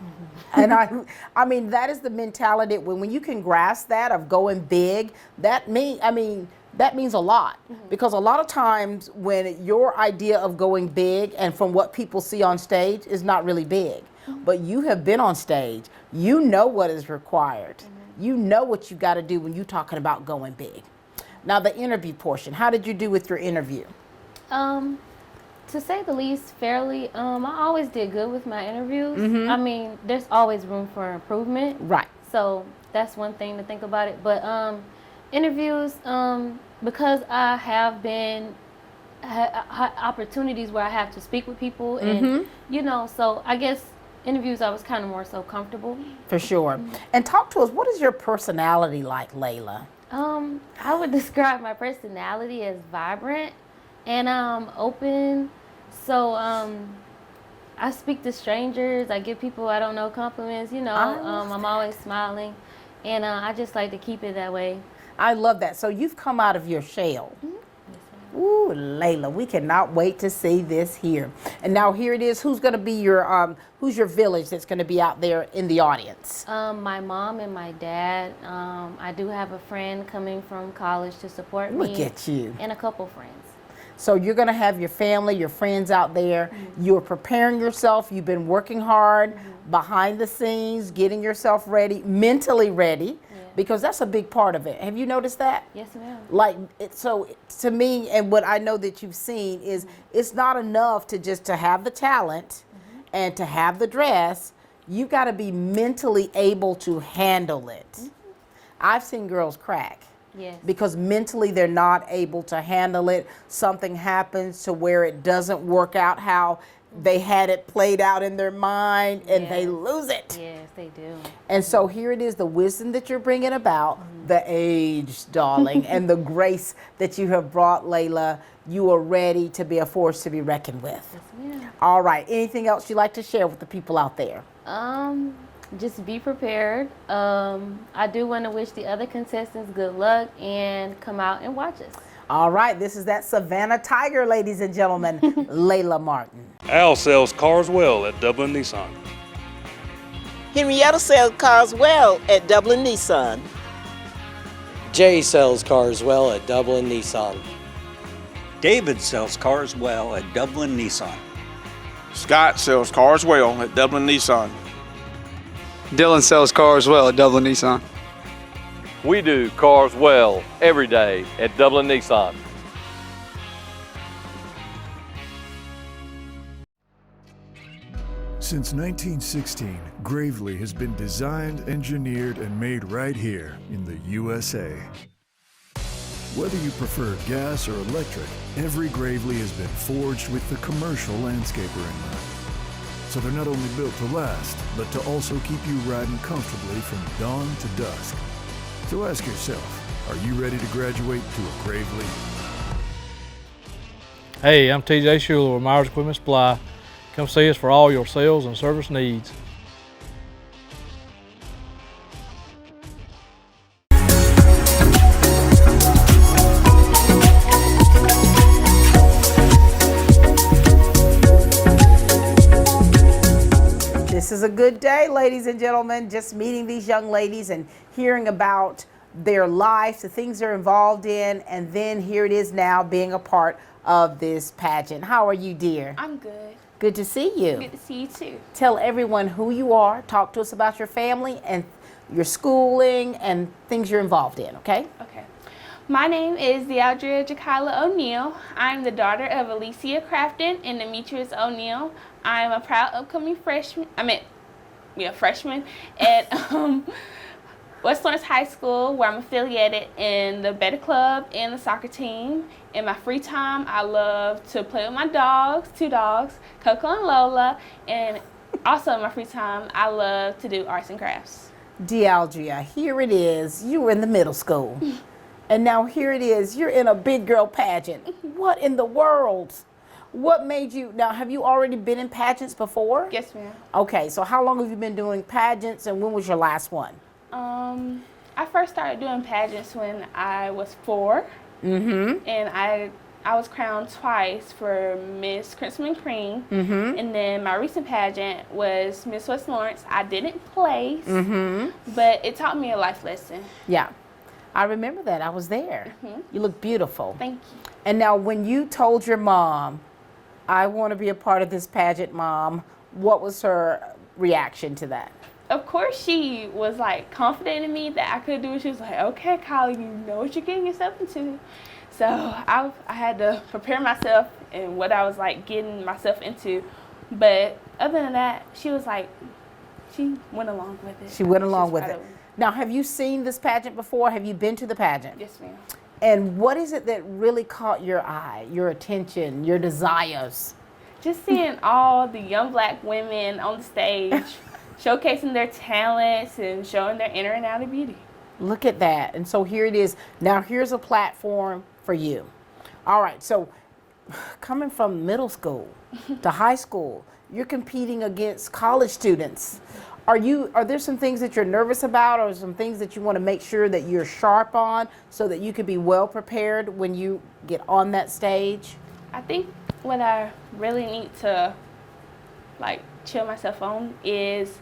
And I mean, that is the mentality. When you can grasp that of going big, that means a lot. Because a lot of times when your idea of going big and from what people see on stage is not really big, but you have been on stage, you know what is required. You know what you got to do when you're talking about going big. Now the interview portion, how did you do with your interview? To say the least, fairly. I always did good with my interviews. I mean, there's always room for improvement. Right. So that's one thing to think about it. But interviews, because I have been opportunities where I have to speak with people, and so I guess interviews I was kind of more so comfortable. For sure. And talk to us. What is your personality like, Layla? I would describe my personality as vibrant and open. So I speak to strangers. I give people I don't know compliments. I'm always smiling, and I just like to keep it that way. I love that. So you've come out of your shell. Ooh, Layla, we cannot wait to see this here. And now here it is. Who's going to be your who's your village that's going to be out there in the audience? My mom and my dad. I do have a friend coming from college to support me. Look at you. And a couple friends. So you're going to have your family, your friends out there. You're preparing yourself. You've been working hard behind the scenes, getting yourself ready, mentally ready. Because that's a big part of it. Have you noticed that? Yes, ma'am. Like, so to me, and what I know that you've seen is it's not enough to just to have the talent and to have the dress. You got to be mentally able to handle it. I've seen girls crack. Yes. Because mentally they're not able to handle it. Something happens to where it doesn't work out how they had it played out in their mind, and they lose it. Yes, they do. And so here it is, the wisdom that you're bringing about, the age, darling, and the grace that you have brought, Layla. You are ready to be a force to be reckoned with. Yes, ma'am. All right. Anything else you'd like to share with the people out there? Just be prepared. I do want to wish the other contestants good luck and come out and watch us. All right, this is that Savannah Tiger, ladies and gentlemen, Layla Martin. Al sells cars well at Dublin Nissan. Henrietta sells cars well at Dublin Nissan. Jay sells cars well at Dublin Nissan. David sells cars well at Dublin Nissan. Scott sells cars well at Dublin Nissan. Dylan sells cars well at Dublin Nissan. We do cars well every day at Dublin Nissan. Since 1916, Gravely has been designed, engineered, and made right here in the USA. Whether you prefer gas or electric, every Gravely has been forged with the commercial landscaper in mind. So they're not only built to last, but to also keep you riding comfortably from dawn to dusk. So ask yourself, are you ready to graduate to a Gravely? Hey, I'm TJ Schuler with Myers Equipment Supply. Come see us for all your sales and service needs. This is a good day, ladies and gentlemen, just meeting these young ladies and hearing about their lives, the things they're involved in, and then here it is now being a part of this pageant. How are you, dear? I'm good. Good to see you. Good to see you too. Tell everyone who you are. Talk to us about your family and your schooling and things you're involved in, okay? Okay. My name is Dealdria Jakila O'Neill. I'm the daughter of Alicia Crafton and Demetrius O'Neill. I'm a proud upcoming freshman at West Lawrence High School, where I'm affiliated in the Better Club and the soccer team. In my free time, I love to play with my dogs, 2 dogs, Coco and Lola, and also in my free time, I love to do arts and crafts. Dealdria, here it is. You were in the middle school, and now here it is. You're in a big girl pageant. What in the world? What made you, now have you already been in pageants before? Yes, ma'am. Okay, so how long have you been doing pageants, and when was your last one? I first started doing pageants when I was 4. Mm-hmm. And I was crowned twice for Miss Crimson and Cream. Mm-hmm. And then my recent pageant was Miss West Lawrence. I didn't place, Mm-hmm. but it taught me a life lesson. Yeah, I remember that. I was there. Mm-hmm. You look beautiful. Thank you. And now when you told your mom, I want to be a part of this pageant, Mom, what was her reaction to that? Of course, she was like confident in me that I could do it. She was like, okay, Kylie, you know what you're getting yourself into. So I had to prepare myself and what I was like getting myself into. But other than that, she was like, she went along with it. She went along with it. Now, have you seen this pageant before? Have you been to the pageant? Yes, ma'am. And what is it that really caught your eye, your attention, your desires? Just seeing all the young black women on the stage, showcasing their talents and showing their inner and outer beauty. Look at that. And so here it is. Now here's a platform for you. All right, so coming from middle school to high school, you're competing against college students. Are there some things that you're nervous about, or some things that you want to make sure that you're sharp on so that you can be well prepared when you get on that stage? I think what I really need to like chill myself on is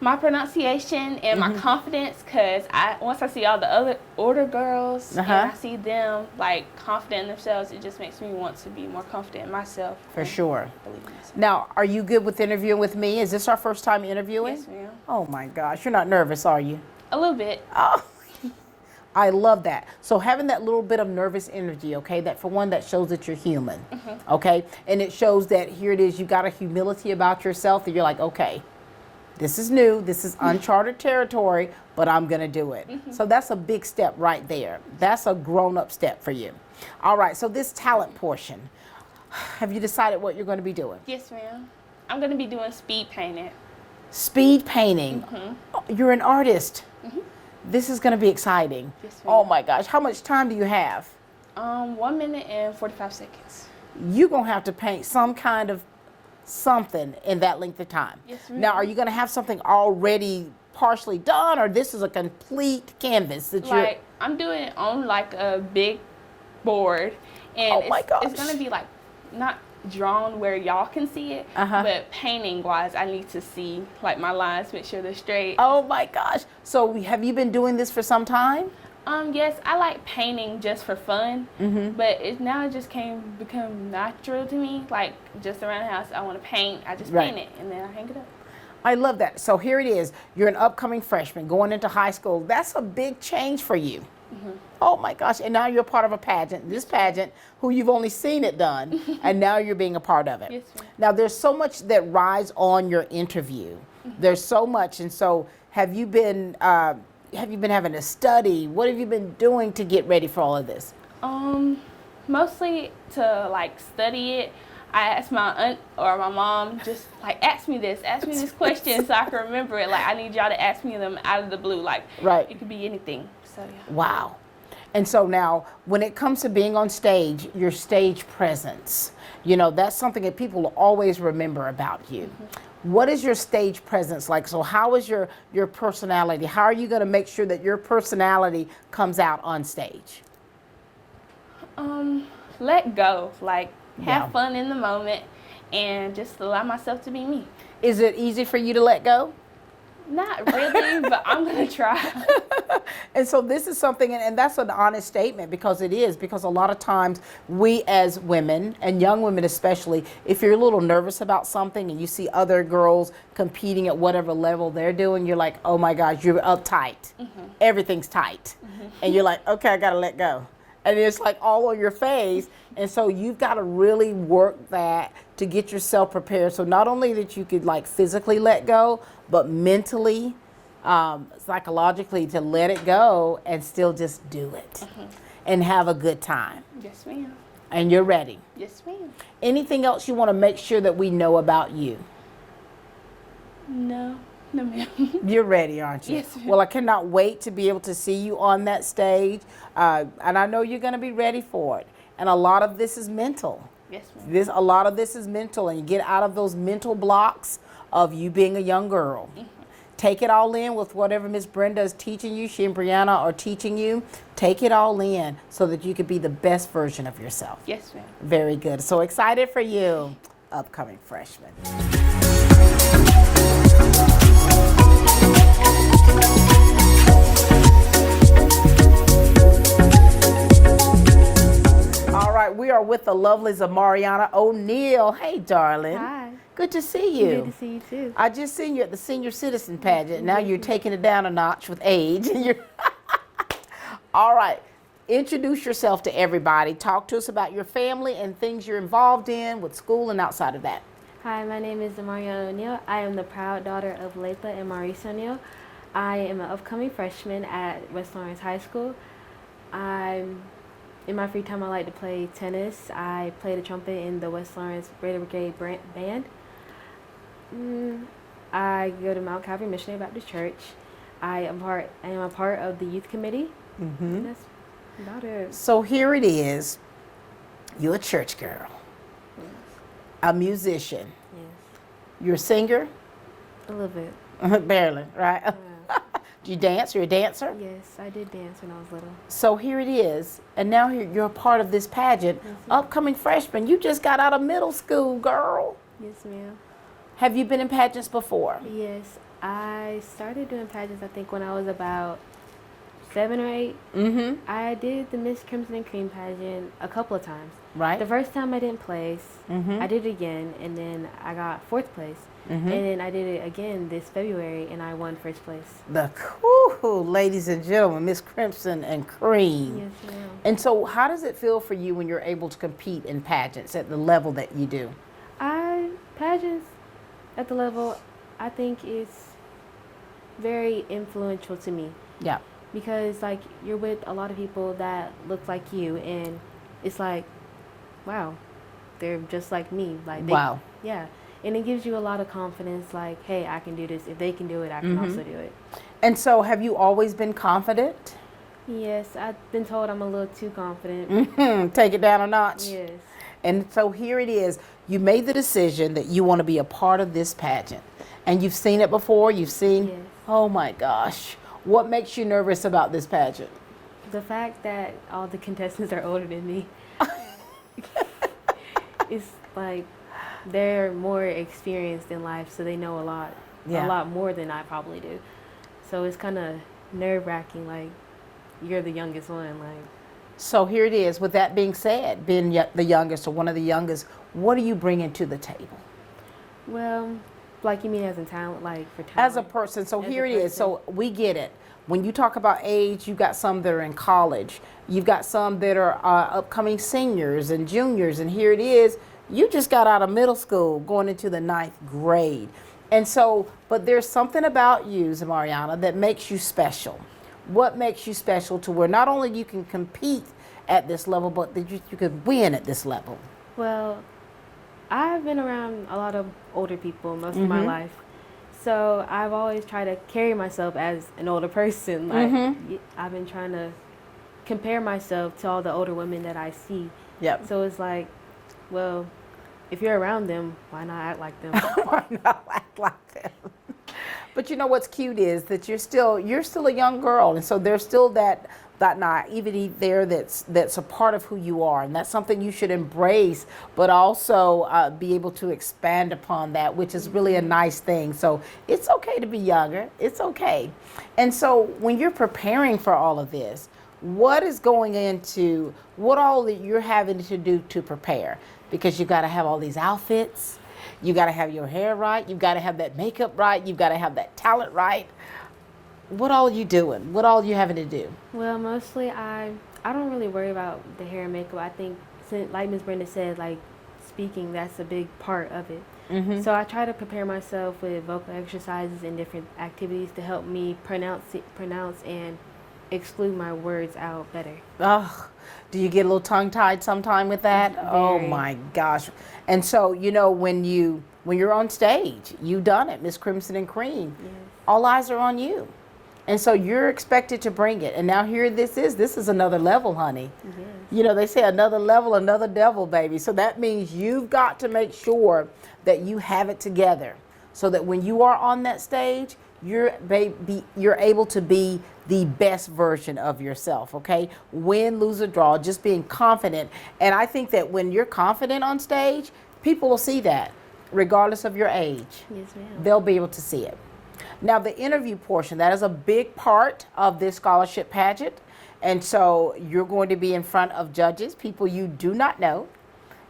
my pronunciation and my confidence, because once I see all the other older girls and I see them like confident in themselves, it just makes me want to be more confident in myself. For sure. Now, are you good with interviewing with me? Is this our first time interviewing? Yes, ma'am. Oh my gosh, you're not nervous, are you? A little bit. Oh, I love that. So having that little bit of nervous energy, okay, that for one, that shows that you're human, okay? And it shows that here it is, you got a humility about yourself that you're like, okay, this is new, this is uncharted territory, but I'm gonna do it. So that's a big step right there. That's a grown-up step for you. All right, so this talent portion, have you decided what you're gonna be doing? Yes, ma'am. I'm gonna be doing speed painting. Speed painting? Oh, you're an artist. This is gonna be exciting. Yes, oh my gosh, how much time do you have? 1 minute and 45 seconds. You're gonna have to paint some kind of something in that length of time. Yes, ma'am. Now, are you gonna have something already partially done, or this is a complete canvas that I'm doing it on like a big board, and Oh my gosh. it's gonna be like not drawn where y'all can see it, but painting wise, I need to see like my lines, make sure they're straight. Oh my gosh. So have you been doing this for some time? Yes, I like painting just for fun, but now it just become natural to me. Like just around the house, I want to paint. I just paint it and then I hang it up. I love that. So here it is. You're an upcoming freshman going into high school. That's a big change for you. Oh my gosh. And now you're part of a pageant, this pageant, who you've only seen it done, and now you're being a part of it. Yes, ma'am. Now there's so much that rides on your interview. There's so much. And so have you been having to study? What have you been doing to get ready for all of this? Mostly to like study it. I asked my aunt or my mom, just like ask me this question so I can remember it. Like I need y'all to ask me them out of the blue. Like it could be anything. So yeah. Wow. And so now when it comes to being on stage, your stage presence, you know, that's something that people will always remember about you. What is your stage presence like? So how is your personality? How are you going to make sure that your personality comes out on stage? Let go. Like have fun in the moment and just allow myself to be me. Is it easy for you to let go? Not really, but I'm going to try. And so this is something, and that's an honest statement, because it is, because a lot of times we as women, and young women especially, if you're a little nervous about something and you see other girls competing at whatever level they're doing, you're like, oh my gosh, you're uptight. Everything's tight. And you're like, okay, I got to let go. And it's like all on your face. And so you've got to really work that to get yourself prepared. So not only that you could like physically let go, but mentally, psychologically, to let it go and still just do it and have a good time. Yes, ma'am. And you're ready. Yes, ma'am. Anything else you want to make sure that we know about you? No. No, ma'am. You're ready, aren't you? Yes, ma'am. Well, I cannot wait to be able to see you on that stage. And I know you're going to be ready for it. And a lot of this is mental. Yes, ma'am. A lot of this is mental. And you get out of those mental blocks of you being a young girl. Take it all in with whatever Miss Brenda is teaching you, she and Brianna are teaching you. Take it all in so that you could be the best version of yourself. Yes, ma'am. Very good. So excited for you, upcoming freshman. All right, we are with the lovelies of Mariana O'Neal. Hey, darling. Hi. Good to see you. Good to see you too. I just seen you at the senior citizen pageant. Now you're taking it down a notch with age. All right, introduce yourself to everybody. Talk to us about your family and things you're involved in with school and outside of that. Hi, my name is Mariana O'Neal. I am the proud daughter of Layla and Maurice O'Neal. I am an upcoming freshman at West Lawrence High School. In my free time, I like to play tennis. I play the trumpet in the West Lawrence Raider Brigade band. I go to Mount Calvary Missionary Baptist Church. I am a part of the youth committee. And that's about it. So here it is. You're a church girl. Yes. A musician. Yes. You're a singer? A little bit. Barely, right? Yeah. Do you dance? You're a dancer? Yes, I did dance when I was little. So here it is, and now you're a part of this pageant. Yes, upcoming freshman, you just got out of middle school, girl. Yes, ma'am. Have you been in pageants before? Yes, I started doing pageants I think when I was about 7 or 8. I did the Miss Crimson and Cream pageant a couple of times. Right. The first time I didn't place. I did it again, and then I got 4th place. And then I did it again this February, and I won 1st place. Ladies and gentlemen, Miss Crimson and Cream. Yes, ma'am. And so how does it feel for you when you're able to compete in pageants at the level that you do? Pageants at the level, I think is very influential to me. Yeah. Because like you're with a lot of people that look like you, and it's like, wow, they're just like me. Like wow. Yeah. And it gives you a lot of confidence, like, hey, I can do this. If they can do it, I can also do it. And so have you always been confident? Yes, I've been told I'm a little too confident. Take it down a notch. Yes. And so here it is. You made the decision that you want to be a part of this pageant. And you've seen it before. You've seen, yes. Oh my gosh. What makes you nervous about this pageant? The fact that all the contestants are older than me. It's like they're more experienced in life, so they know a lot more than I probably do. So it's kind of nerve-wracking, like you're the youngest one. Like, so here it is. With that being said, being the youngest or one of the youngest, what are you bringing to the table? well, like you mean as in talent, like for talent? As a person. So here it is. So we get it. When you talk about age, you've got some that are in college. You've got some that are upcoming seniors and juniors. And here it is. You just got out of middle school going into the 9th grade. And so, but there's something about you, Zamariana, that makes you special. What makes you special to where not only you can compete at this level, but that you could win at this level? Well, I've been around a lot of older people most of my life. So I've always tried to carry myself as an older person. Like I've been trying to compare myself to all the older women that I see. Yep. So it's like, well, if you're around them, why not act like them? Why not act like them? But you know what's cute is that you're still a young girl, and so there's still that naivety there that's a part of who you are, and that's something you should embrace, but also be able to expand upon that, which is really a nice thing. So it's okay to be younger. It's okay. And so when you're preparing for all of this, what is going into what all that you're having to do to prepare? Because you got to have all these outfits. You got to have your hair right. You've got to have that makeup right. You've got to have that talent right. What all are you doing? What all are you having to do? Well, mostly I don't really worry about the hair and makeup. I think, like Ms. Brenda said, like speaking, that's a big part of it. So I try to prepare myself with vocal exercises and different activities to help me pronounce and exclude my words out better. Oh, do you get a little tongue-tied sometime with that? Very. Oh my gosh. And so, you know, when you're on stage, you've done it, Miss Crimson and Cream. Yes. All eyes are on you. And so you're expected to bring it. And now here this is another level, honey. Yes. You know, they say another level, another devil, baby. So that means you've got to make sure that you have it together so that when you are on that stage, you're able to be the best version of yourself, okay? Win, lose, or draw, just being confident. And I think that when you're confident on stage, people will see that, regardless of your age. Yes, ma'am. They'll be able to see it. Now, the interview portion, that is a big part of this scholarship pageant. And so you're going to be in front of judges, people you do not know,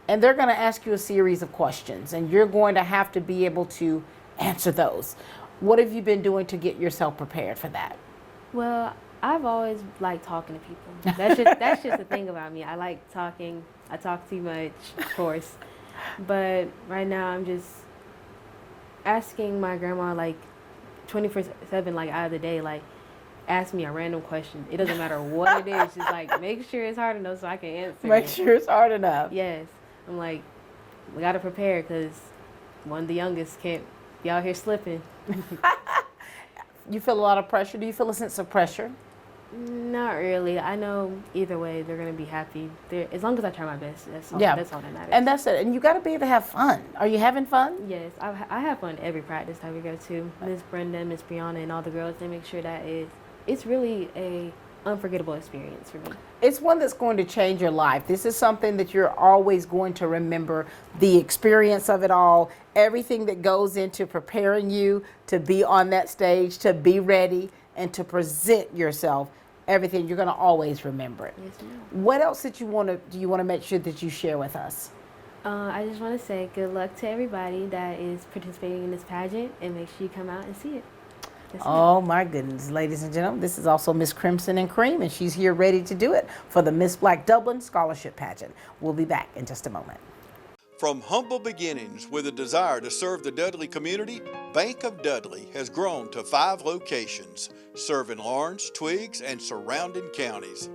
and they're going to ask you a series of questions, and you're going to have to be able to answer those. What have you been doing to get yourself prepared for that? Well, I've always liked talking to people. That's just the thing about me. I like talking. I talk too much, of course. But right now I'm just asking my grandma like 24/7, like out of the day, like ask me a random question. It doesn't matter what it is. Just like make sure it's hard enough so I can answer. Make sure it's hard enough. Yes. I'm like, we got to prepare because one of the youngest can't be out here slipping. You feel a lot of pressure? Do you feel a sense of pressure? Not really. I know either way they're going to be happy. As long as I try my best, that's all, Yeah. that's all that matters. And that's it. And you got to be able to have fun. Are you having fun? Yes, I have fun every practice that we go to. Miss Brenda, Miss Brianna, and all the girls, they make sure that it's really a unforgettable experience for me. It's one that's going to change your life. This is something that you're always going to remember, the experience of it all, everything that goes into preparing you to be on that stage, to be ready, and to present yourself. Everything, you're going to always remember it. Yes, ma'am. What else do you want to make sure that you share with us? I just want to say good luck to everybody that is participating in this pageant, and make sure you come out and see it. Yes, Oh my goodness, ladies and gentlemen, this is also Miss Crimson and Cream, and she's here ready to do it for the Miss Black Dublin Scholarship Pageant. We'll be back in just a moment. From humble beginnings with a desire to serve the Dudley community, Bank of Dudley has grown to 5 locations, serving Lawrence, Twiggs, and surrounding counties.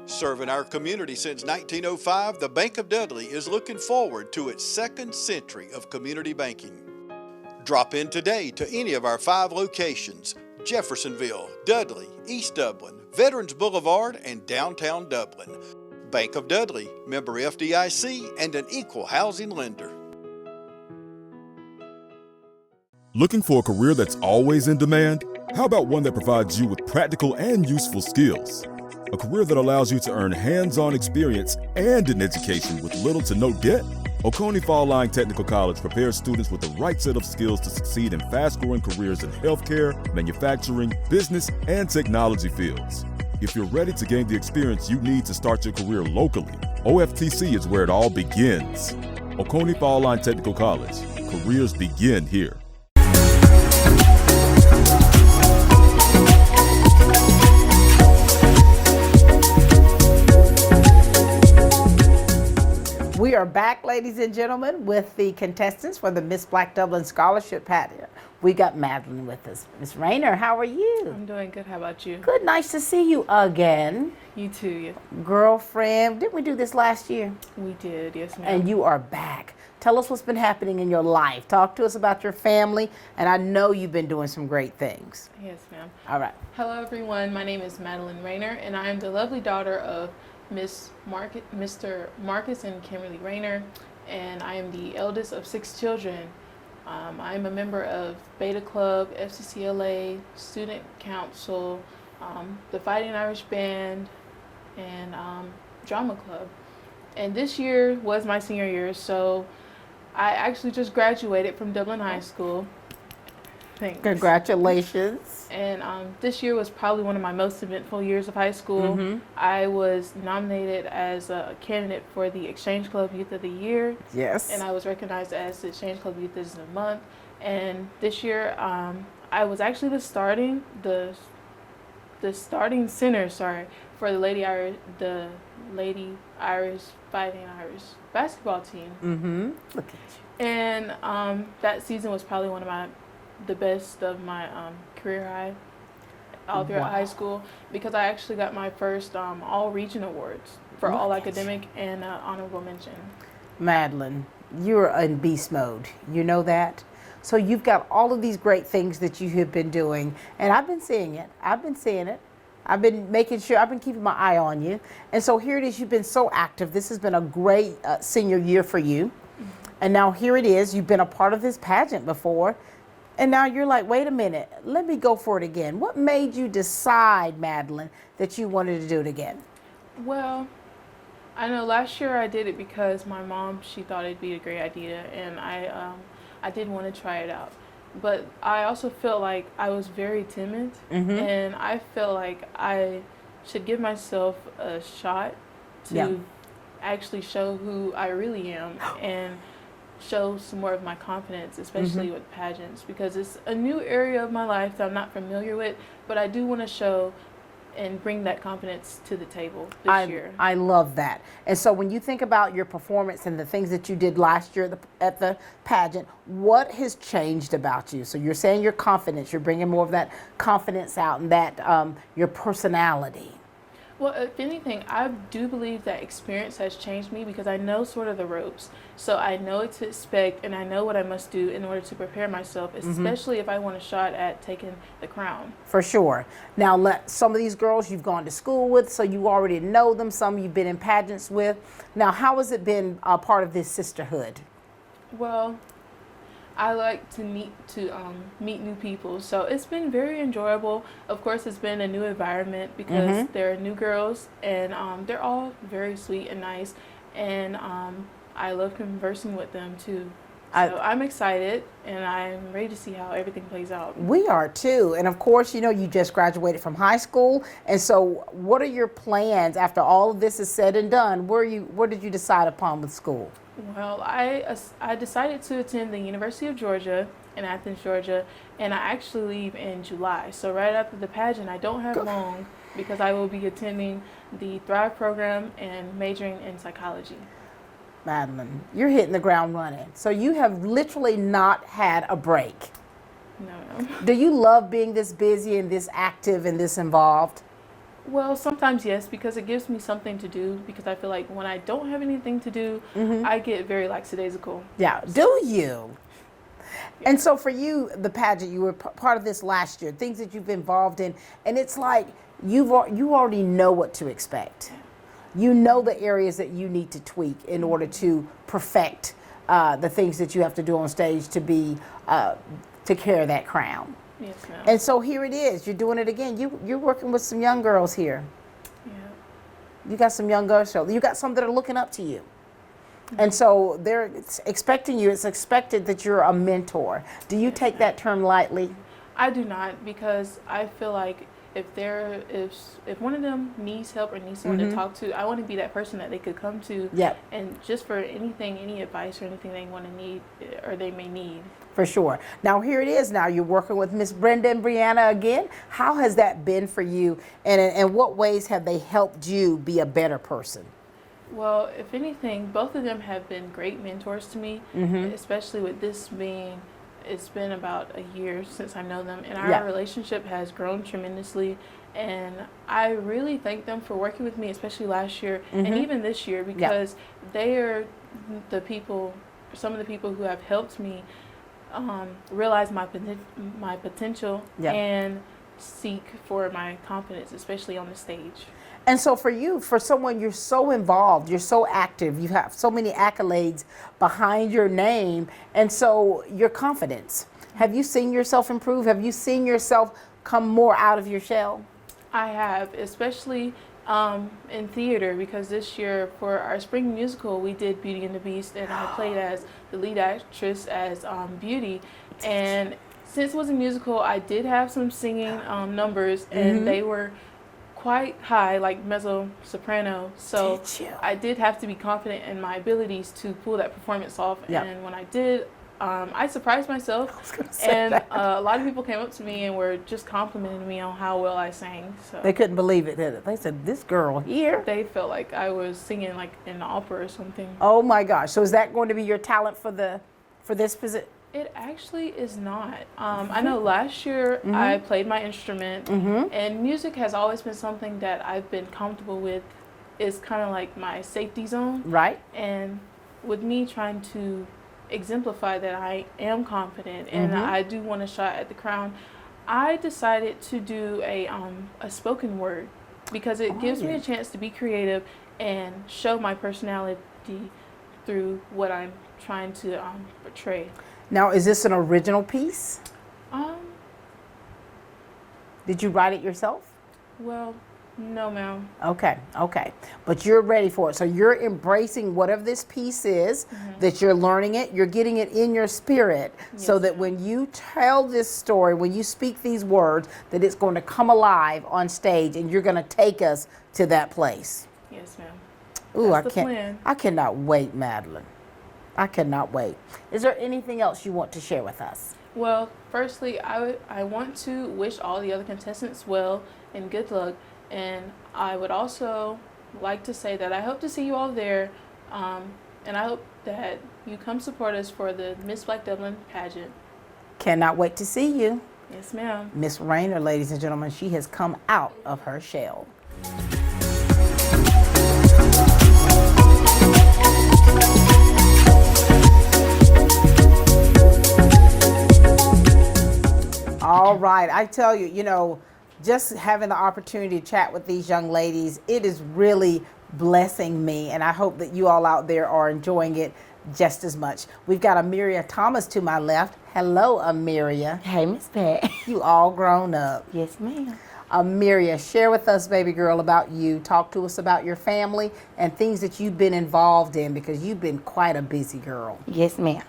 Serving our community since 1905, the Bank of Dudley is looking forward to its 2nd century of community banking. Drop in today to any of our 5 locations: Jeffersonville, Dudley, East Dublin, Veterans Boulevard, and downtown Dublin. Bank of Dudley, member FDIC, and an equal housing lender. Looking for a career that's always in demand? How about one that provides you with practical and useful skills? A career that allows you to earn hands-on experience and an education with little to no debt? Oconee Fall Line Technical College prepares students with the right set of skills to succeed in fast-growing careers in healthcare, manufacturing, business, and technology fields. If you're ready to gain the experience you need to start your career locally, OFTC is where it all begins. Oconee Fall Line Technical College. Careers begin here. We are back, ladies and gentlemen, with the contestants for the Miss Black Dublin Scholarship Pageant. We got Madeline with us. Miss Rayner, how are you? I'm doing good. How about you? Good. Nice to see you again. You too. Yeah. Girlfriend, didn't we do this last year? We did. Yes, ma'am. And you are back. Tell us what's been happening in your life. Talk to us about your family. And I know you've been doing some great things. Yes, ma'am. All right. Hello, everyone. My name is Madeline Rayner, and I am the lovely daughter of Mr. Marcus and Kimberly Rayner, and I am the eldest of 6 children. I am a member of Beta Club, FCCLA, Student Council, the Fighting Irish Band, and Drama Club. And this year was my senior year, so I actually just graduated from Dublin High School. Thanks. Congratulations. And this year was probably one of my most eventful years of high school. I was nominated as a candidate for the Exchange Club Youth of the Year. Yes. And I was recognized as the Exchange Club Youth of the Month. And this year, I was actually the starting center, for the Lady Irish Fighting Irish basketball team. Look at you. And that season was probably one of the best of my career high all throughout high school, because I actually got my first all-region awards for all academic and honorable mention. Madeline, you're in beast mode. You know that? So you've got all of these great things that you have been doing, and I've been seeing it. I've been making sure, I've been keeping my eye on you. And so here it is, you've been so active. This has been a great senior year for you. And now here it is, you've been a part of this pageant before. And now you're like, wait a minute, let me go for it again. What made you decide, Madeline, that you wanted to do it again? Well, I know last year I did it because my mom, she thought it'd be a great idea, and I did want to try it out. But I also felt like I was very timid, and I felt like I should give myself a shot to actually show who I really am and show some more of my confidence, especially with pageants, because it's a new area of my life that I'm not familiar with, but I do want to show and bring that confidence to the table this year. I love that. And so when you think about your performance and the things that you did last year at the pageant, what has changed about you? So you're saying your confidence, you're bringing more of that confidence out and that your personality. Well, if anything, I do believe that experience has changed me, because I know sort of the ropes. So I know what to expect, and I know what I must do in order to prepare myself, especially if I want a shot at taking the crown. For sure. Now, some of these girls you've gone to school with, so you already know them. Some you've been in pageants with. Now, how has it been a part of this sisterhood? Well, I like to meet new people, so it's been very enjoyable. Of course, it's been a new environment because there are new girls, and they're all very sweet and nice, and I love conversing with them too. So I'm excited, and I'm ready to see how everything plays out. We are too, and of course, you know, you just graduated from high school, and so what are your plans after all of this is said and done? What did you decide upon with school? Well, I decided to attend the University of Georgia in Athens, Georgia, and I actually leave in July. So right after the pageant, I don't have long, because I will be attending the Thrive program and majoring in psychology. Madeline, you're hitting the ground running. So you have literally not had a break. No. Do you love being this busy and this active and this involved? Well, sometimes yes, because it gives me something to do, because I feel like when I don't have anything to do, I get very lackadaisical. Yeah, do you? Yeah. And so for you, the pageant, you were part of this last year, things that you've been involved in, and it's like you already know what to expect. You know the areas that you need to tweak in order to perfect the things that you have to do on stage to be to carry that crown. Yes, ma'am. And so here it is. You're doing it again. You're working with some young girls here. Yeah. You got some young girls. You got some that are looking up to you. And so they're expecting you. It's expected that you're a mentor. Do you take that term lightly? I do not, because I feel like if one of them needs help or needs someone to talk to, I want to be that person that they could come to. Yep. And just for anything, any advice or anything they want to need or they may need. For sure. Now here it is. Now you're working with Miss Brenda and Brianna again. How has that been for you, and in what ways have they helped you be a better person? Well, if anything, both of them have been great mentors to me, especially with this being, it's been about a year since I know them, and our relationship has grown tremendously, and I really thank them for working with me, especially last year and even this year, because they are some of the people who have helped me realize my potential and seek for my confidence, especially on the stage. And so for you, for someone, you're so involved, you're so active, you have so many accolades behind your name, and so your confidence. Have you seen yourself improve? Have you seen yourself come more out of your shell? I have, especially in theater, because this year for our spring musical, we did Beauty and the Beast, and I played as the lead actress as Beauty. And since it was a musical, I did have some singing numbers, and they were quite high, like mezzo soprano, so I did have to be confident in my abilities to pull that performance off. And when I did, I surprised myself, and a lot of people came up to me and were just complimenting me on how well I sang. So they couldn't believe it, did it? They said, "This girl here." They felt like I was singing like in an opera or something. Oh my gosh! So is that going to be your talent for this position? It actually is not. I know last year I played my instrument, and music has always been something that I've been comfortable with. It's kind of like my safety zone. Right. And with me trying to exemplify that I am confident and I do want a shot at the crown, I decided to do a spoken word, because it gives me a chance to be creative and show my personality through what I'm trying to portray. Now, is this an original piece? Did you write it yourself? Well, no, ma'am. Okay. But you're ready for it. So you're embracing whatever this piece is, that you're learning it, you're getting it in your spirit, so that when you tell this story, when you speak these words, that it's going to come alive on stage and you're going to take us to that place. Yes, ma'am. Ooh, That's the plan. I cannot wait, Madeline. I cannot wait. Is there anything else you want to share with us? Well, firstly, I want to wish all the other contestants well and good luck. And I would also like to say that I hope to see you all there. And I hope that you come support us for the Miss Black Dublin pageant. Cannot wait to see you. Yes, ma'am. Miss Rayner, ladies and gentlemen, she has come out of her shell. All right, I tell you, just having the opportunity to chat with these young ladies, it is really blessing me, and I hope that you all out there are enjoying it just as much. We've got Amiria Thomas to my left. Hello, Amiria. Hey, Miss Pat. You all grown up. Yes, ma'am. Amiria, share with us, baby girl, about you. Talk to us about your family and things that you've been involved in, because you've been quite a busy girl. Yes, ma'am.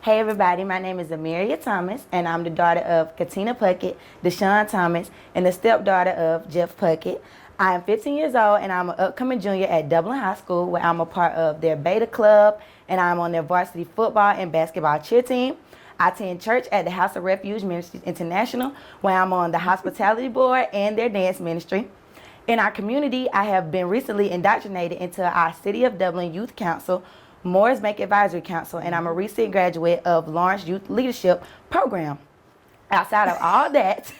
Hey everybody, my name is Amiria Thomas, and I'm the daughter of Katina Puckett, Deshaun Thomas, and the stepdaughter of Jeff Puckett. I am 15 years old, and I'm an upcoming junior at Dublin High School, where I'm a part of their Beta Club, and I'm on their varsity football and basketball cheer team. I attend church at the House of Refuge Ministries International, where I'm on the hospitality board and their dance ministry. In our community, I have been recently indoctrinated into our City of Dublin Youth Council, Moore's Bank Advisory Council, and I'm a recent graduate of Lawrence Youth Leadership Program. Outside of all that,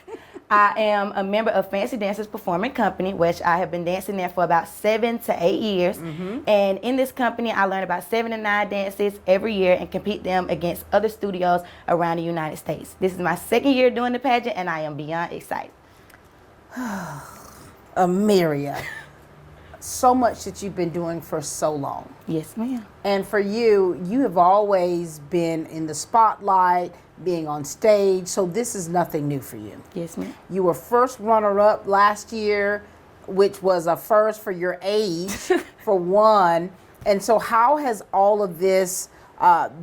I am a member of Fancy Dancers Performing Company, which I have been dancing there for about 7 to 8 years. And in this company, I learn about 7 to 9 dances every year and compete them against other studios around the United States. This is my second year doing the pageant, and I am beyond excited. Amiria, so much that you've been doing for so long. Yes, ma'am. And for you, you have always been in the spotlight, being on stage, so this is nothing new for you. Yes, ma'am. You were first runner-up last year which was a first for your age, for one. And so how has all of this,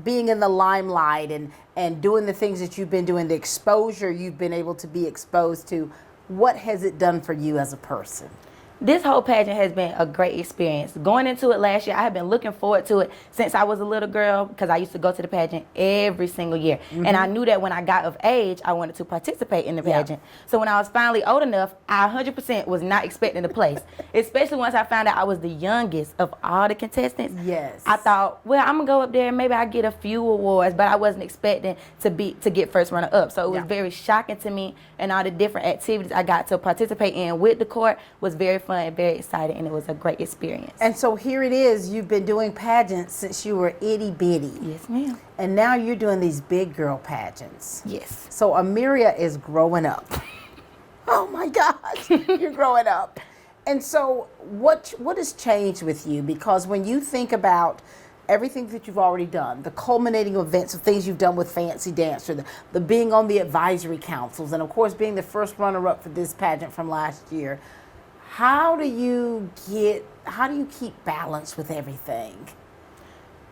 being in the limelight and doing the things that you've been doing, the exposure you've been able to be exposed to, what has it done for you as a person? This whole pageant has been a great experience. Going into it last year, I have been looking forward to it since I was a little girl because I used to go to the pageant every single year. Mm-hmm. And I knew that when I got of age, I wanted to participate in the pageant. So when I was finally old enough, I 100% was not expecting to place, especially once I found out I was the youngest of all the contestants. Yes. I thought, well, I'm going to go up there and maybe I get a few awards, but I wasn't expecting to get first runner up. So it was very shocking to me, and all the different activities I got to participate in with the court was very fun and very exciting, and it was a great experience. And so here it is, you've been doing pageants since you were itty bitty. Yes, ma'am. And now you're doing these big girl pageants. Yes. So Amiria is growing up. Oh my gosh, you're growing up. And so what has changed with you? Because when you think about everything that you've already done, the culminating events of things you've done with Fancy Dancer, the being on the advisory councils, and of course being the first runner-up for this pageant from last year, how do you keep balance with everything?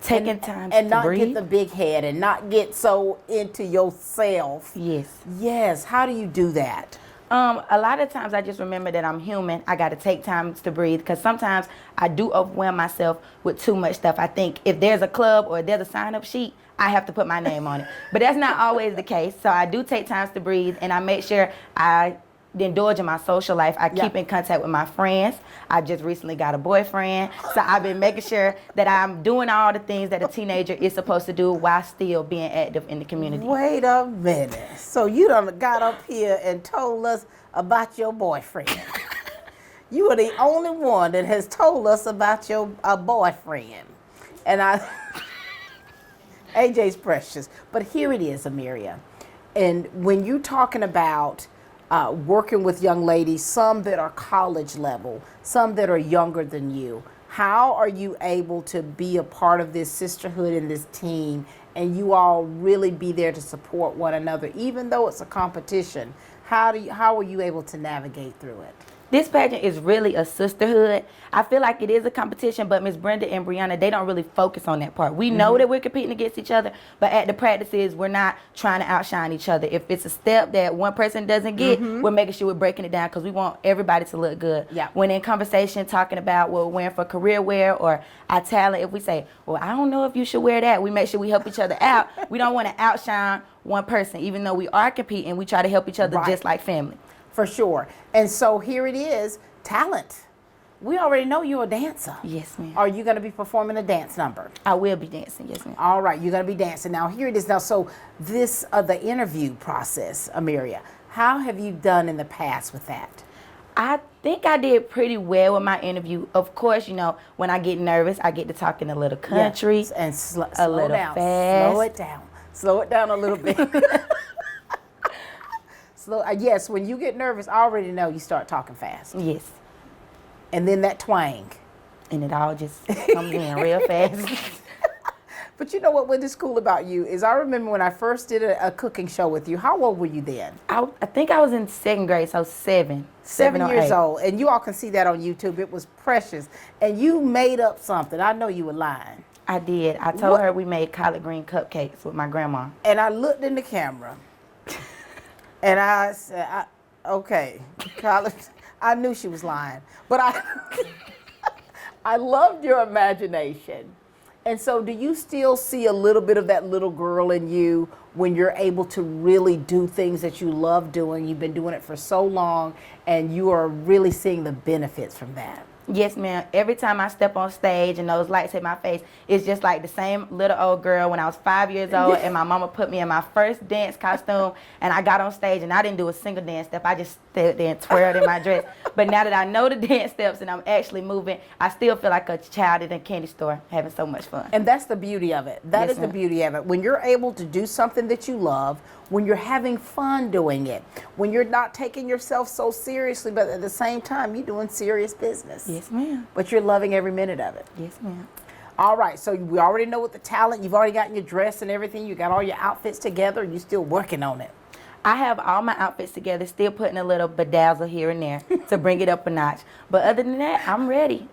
Taking time and to not breathe. get the big head and not get so into yourself. Yes. Yes. How do you do that? A lot of times I just remember that I'm human. I got to take time to breathe because sometimes I do overwhelm myself with too much stuff. I think if there's a club or there's a sign-up sheet, I have to put my name on it. But that's not always the case. So I do take time to breathe, and I make sure I indulge in my social life. I keep in contact with my friends. I just recently got a boyfriend. So I've been making sure that I'm doing all the things that a teenager is supposed to do while still being active in the community. Wait a minute. So you done got up here and told us about your boyfriend. You are the only one that has told us about your boyfriend. And AJ's precious. But here it is, Amiria. And when you're talking about working with young ladies, some that are college level, some that are younger than you, how are you able to be a part of this sisterhood and this team, and you all really be there to support one another, even though it's a competition? How are you able to navigate through it? This pageant is really a sisterhood. I feel like it is a competition, but Miss Brenda and Brianna, they don't really focus on that part. We know that we're competing against each other, but at the practices, we're not trying to outshine each other. If it's a step that one person doesn't get, we're making sure we're breaking it down because we want everybody to look good. Yeah. When in conversation talking about what we're wearing for career wear or our talent, if we say, well, I don't know if you should wear that, we make sure we help each other out. We don't want to outshine one person. Even though we are competing, we try to help each other just like family. For sure. And so here it is, talent. We already know you're a dancer. Yes, ma'am. Are you going to be performing a dance number? I will be dancing, yes, ma'am. All right, you're going to be dancing. Now, here it is now. So this, the interview process, Amiria, how have you done in the past with that? I think I did pretty well with my interview. Of course, you know, when I get nervous, I get to talking a little country. Yes, and slow little down. fast. Slow it down. Slow it down a little bit. Yes, when you get nervous, I already know you start talking fast. Yes. And then that twang. And it all just comes in real fast. But you know what is cool about you is I remember when I first did a cooking show with you. How old were you then? I think I was in second grade, so seven. 7 or years 8. old. And you all can see that on YouTube. It was precious. And you made up something. I know you were lying. I did. I told her we made collard green cupcakes with my grandma. And I looked in the camera. And I said, okay, collard. I knew she was lying. But I loved your imagination. And so do you still see a little bit of that little girl in you when you're able to really do things that you love doing? You've been doing it for so long, and you are really seeing the benefits from that. Yes, ma'am. Every time I step on stage and those lights hit my face, it's just like the same little old girl when I was 5 years old and my mama put me in my first dance costume and I got on stage and I didn't do a single dance step. I just stood there and twirled in my dress. But now that I know the dance steps and I'm actually moving, I still feel like a child in a candy store having so much fun. And that's the beauty of it. That is the beauty of it. When you're able to do something that you love, when you're having fun doing it, when you're not taking yourself so seriously, but at the same time, you're doing serious business. Yes, ma'am. But you're loving every minute of it. Yes, ma'am. All right, so we already know what the talent, you've already gotten your dress and everything, you got all your outfits together, and you're still working on it. I have all my outfits together, still putting a little bedazzle here and there to bring it up a notch. But other than that, I'm ready.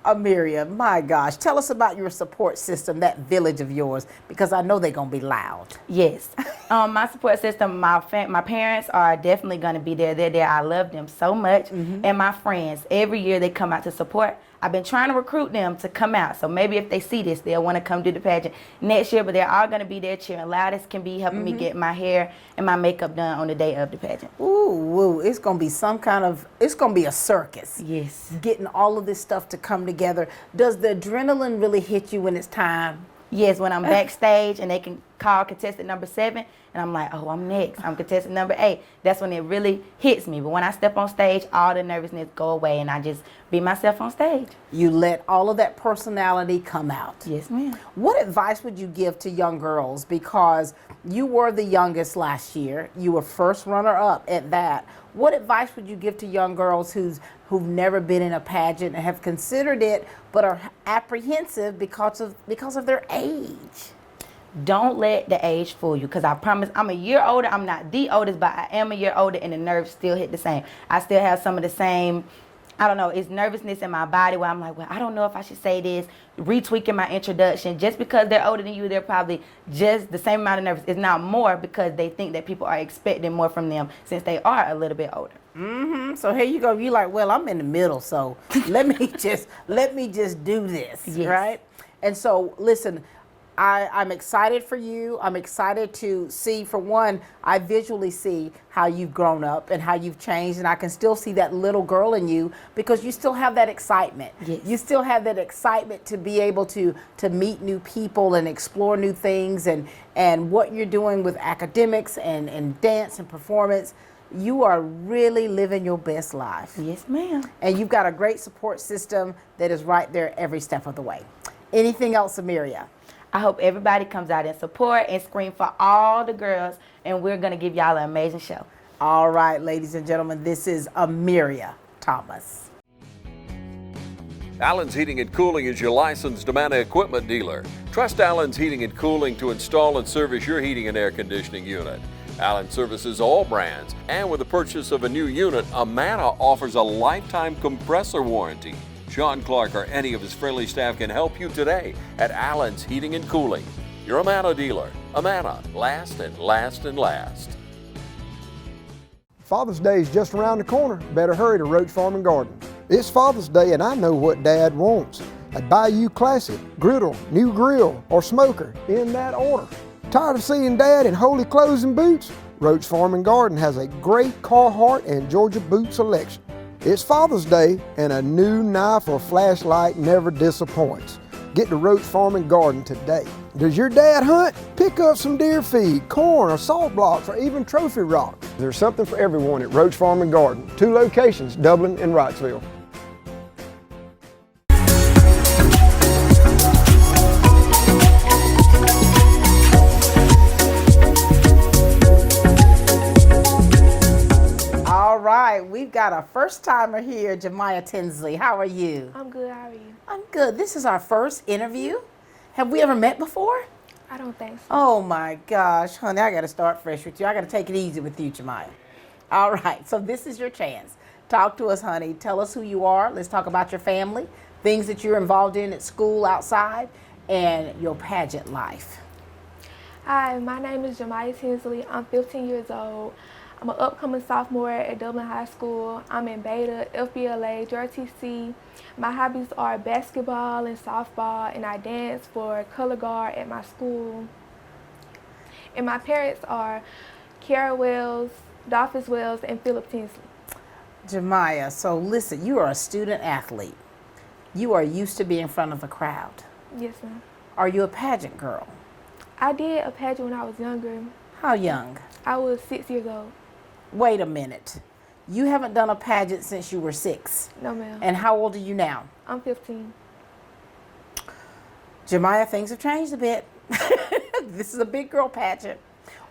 Amiria, my gosh, tell us about your support system, that village of yours, because I know they're going to be loud. Yes. My support system, my parents are definitely going to be there. They're there. I love them so much. And my friends, every year they come out to support. I've been trying to recruit them to come out. So maybe if they see this, they'll want to come do the pageant next year. But they're all going to be there cheering loud as can be, helping me get my hair and my makeup done on the day of the pageant. Ooh, it's going to be it's going to be a circus. Yes. Getting all of this stuff to come together. Does the adrenaline really hit you when it's time? Yes, when I'm backstage and they can call contestant number 7 and I'm like, oh, I'm next. I'm contestant number 8. That's when it really hits me. But when I step on stage, all the nervousness go away and I just be myself on stage. You let all of that personality come out. Yes, ma'am. What advice would you give to young girls? Because you were the youngest last year. You were first runner-up at that. What advice would you give to young girls who've never been in a pageant and have considered it but are apprehensive because of their age? Don't let the age fool you, because I promise I'm a year older. I'm not the oldest, but I am a year older and the nerves still hit the same. I still have some of the same, I don't know, it's nervousness in my body where I'm like, well, I don't know if I should say this, retweaking my introduction. Just because they're older than you, they're probably just the same amount of nervous, if not more, because they think that people are expecting more from them since they are a little bit older. So here you go. You're like, well, I'm in the middle, so let me just do this, Yes. right? And so, listen, I'm excited for you. I'm excited to see, for one, I visually see how you've grown up and how you've changed, and I can still see that little girl in you because you still have that excitement. Yes. You still have that excitement to be able to meet new people and explore new things, and what you're doing with academics and dance and performance. You are really living your best life. Yes, ma'am. And you've got a great support system that is right there every step of the way. Anything else, Amiria? I hope everybody comes out and support and scream for all the girls, and we're going to give y'all an amazing show. All right, ladies and gentlemen, this is Amiria Thomas. Allen's Heating and Cooling is your licensed Amana equipment dealer. Trust Allen's Heating and Cooling to install and service your heating and air conditioning unit. Allen services all brands, and with the purchase of a new unit, Amana offers a lifetime compressor warranty. Sean Clark or any of his friendly staff can help you today at Allen's Heating and Cooling. Your Amana dealer. Amana, last and last and last. Father's Day is just around the corner. Better hurry to Roach Farm and Garden. It's Father's Day and I know what Dad wants. A Bayou Classic, griddle, new grill, or smoker, in that order. Tired of seeing Dad in holey clothes and boots? Roach Farm and Garden has a great Carhartt and Georgia boot selection. It's Father's Day and a new knife or flashlight never disappoints. Get to Roach Farm and Garden today. Does your dad hunt? Pick up some deer feed, corn, or salt blocks, or even trophy rocks. There's something for everyone at Roach Farm and Garden. 2 locations, Dublin and Wrightsville. All right, we've got a first timer here, Jemiah Tinsley. How are you? I'm good. How are you? I'm good. This is our first interview. Have we ever met before? I don't think so. Oh my gosh, honey, I got to start fresh with you. I got to take it easy with you, Jemiah. All right, so this is your chance. Talk to us, honey. Tell us who you are. Let's talk about your family, things that you're involved in at school, outside, and your pageant life. Hi, my name is Jemiah Tinsley. I'm 15 years old. I'm an upcoming sophomore at Dublin High School. I'm in Beta, FBLA, JRTC. My hobbies are basketball and softball, and I dance for color guard at my school. And my parents are Kara Wells, Dolphus Wells, and Philip Tinsley. Jemiah, so listen, you are a student athlete. You are used to being in front of a crowd. Yes, ma'am. Are you a pageant girl? I did a pageant when I was younger. How young? I was 6 years old. Wait a minute. You haven't done a pageant since you were 6? No, ma'am. And how old are you now? I'm 15. Jemiah, things have changed a bit. This is a big girl pageant.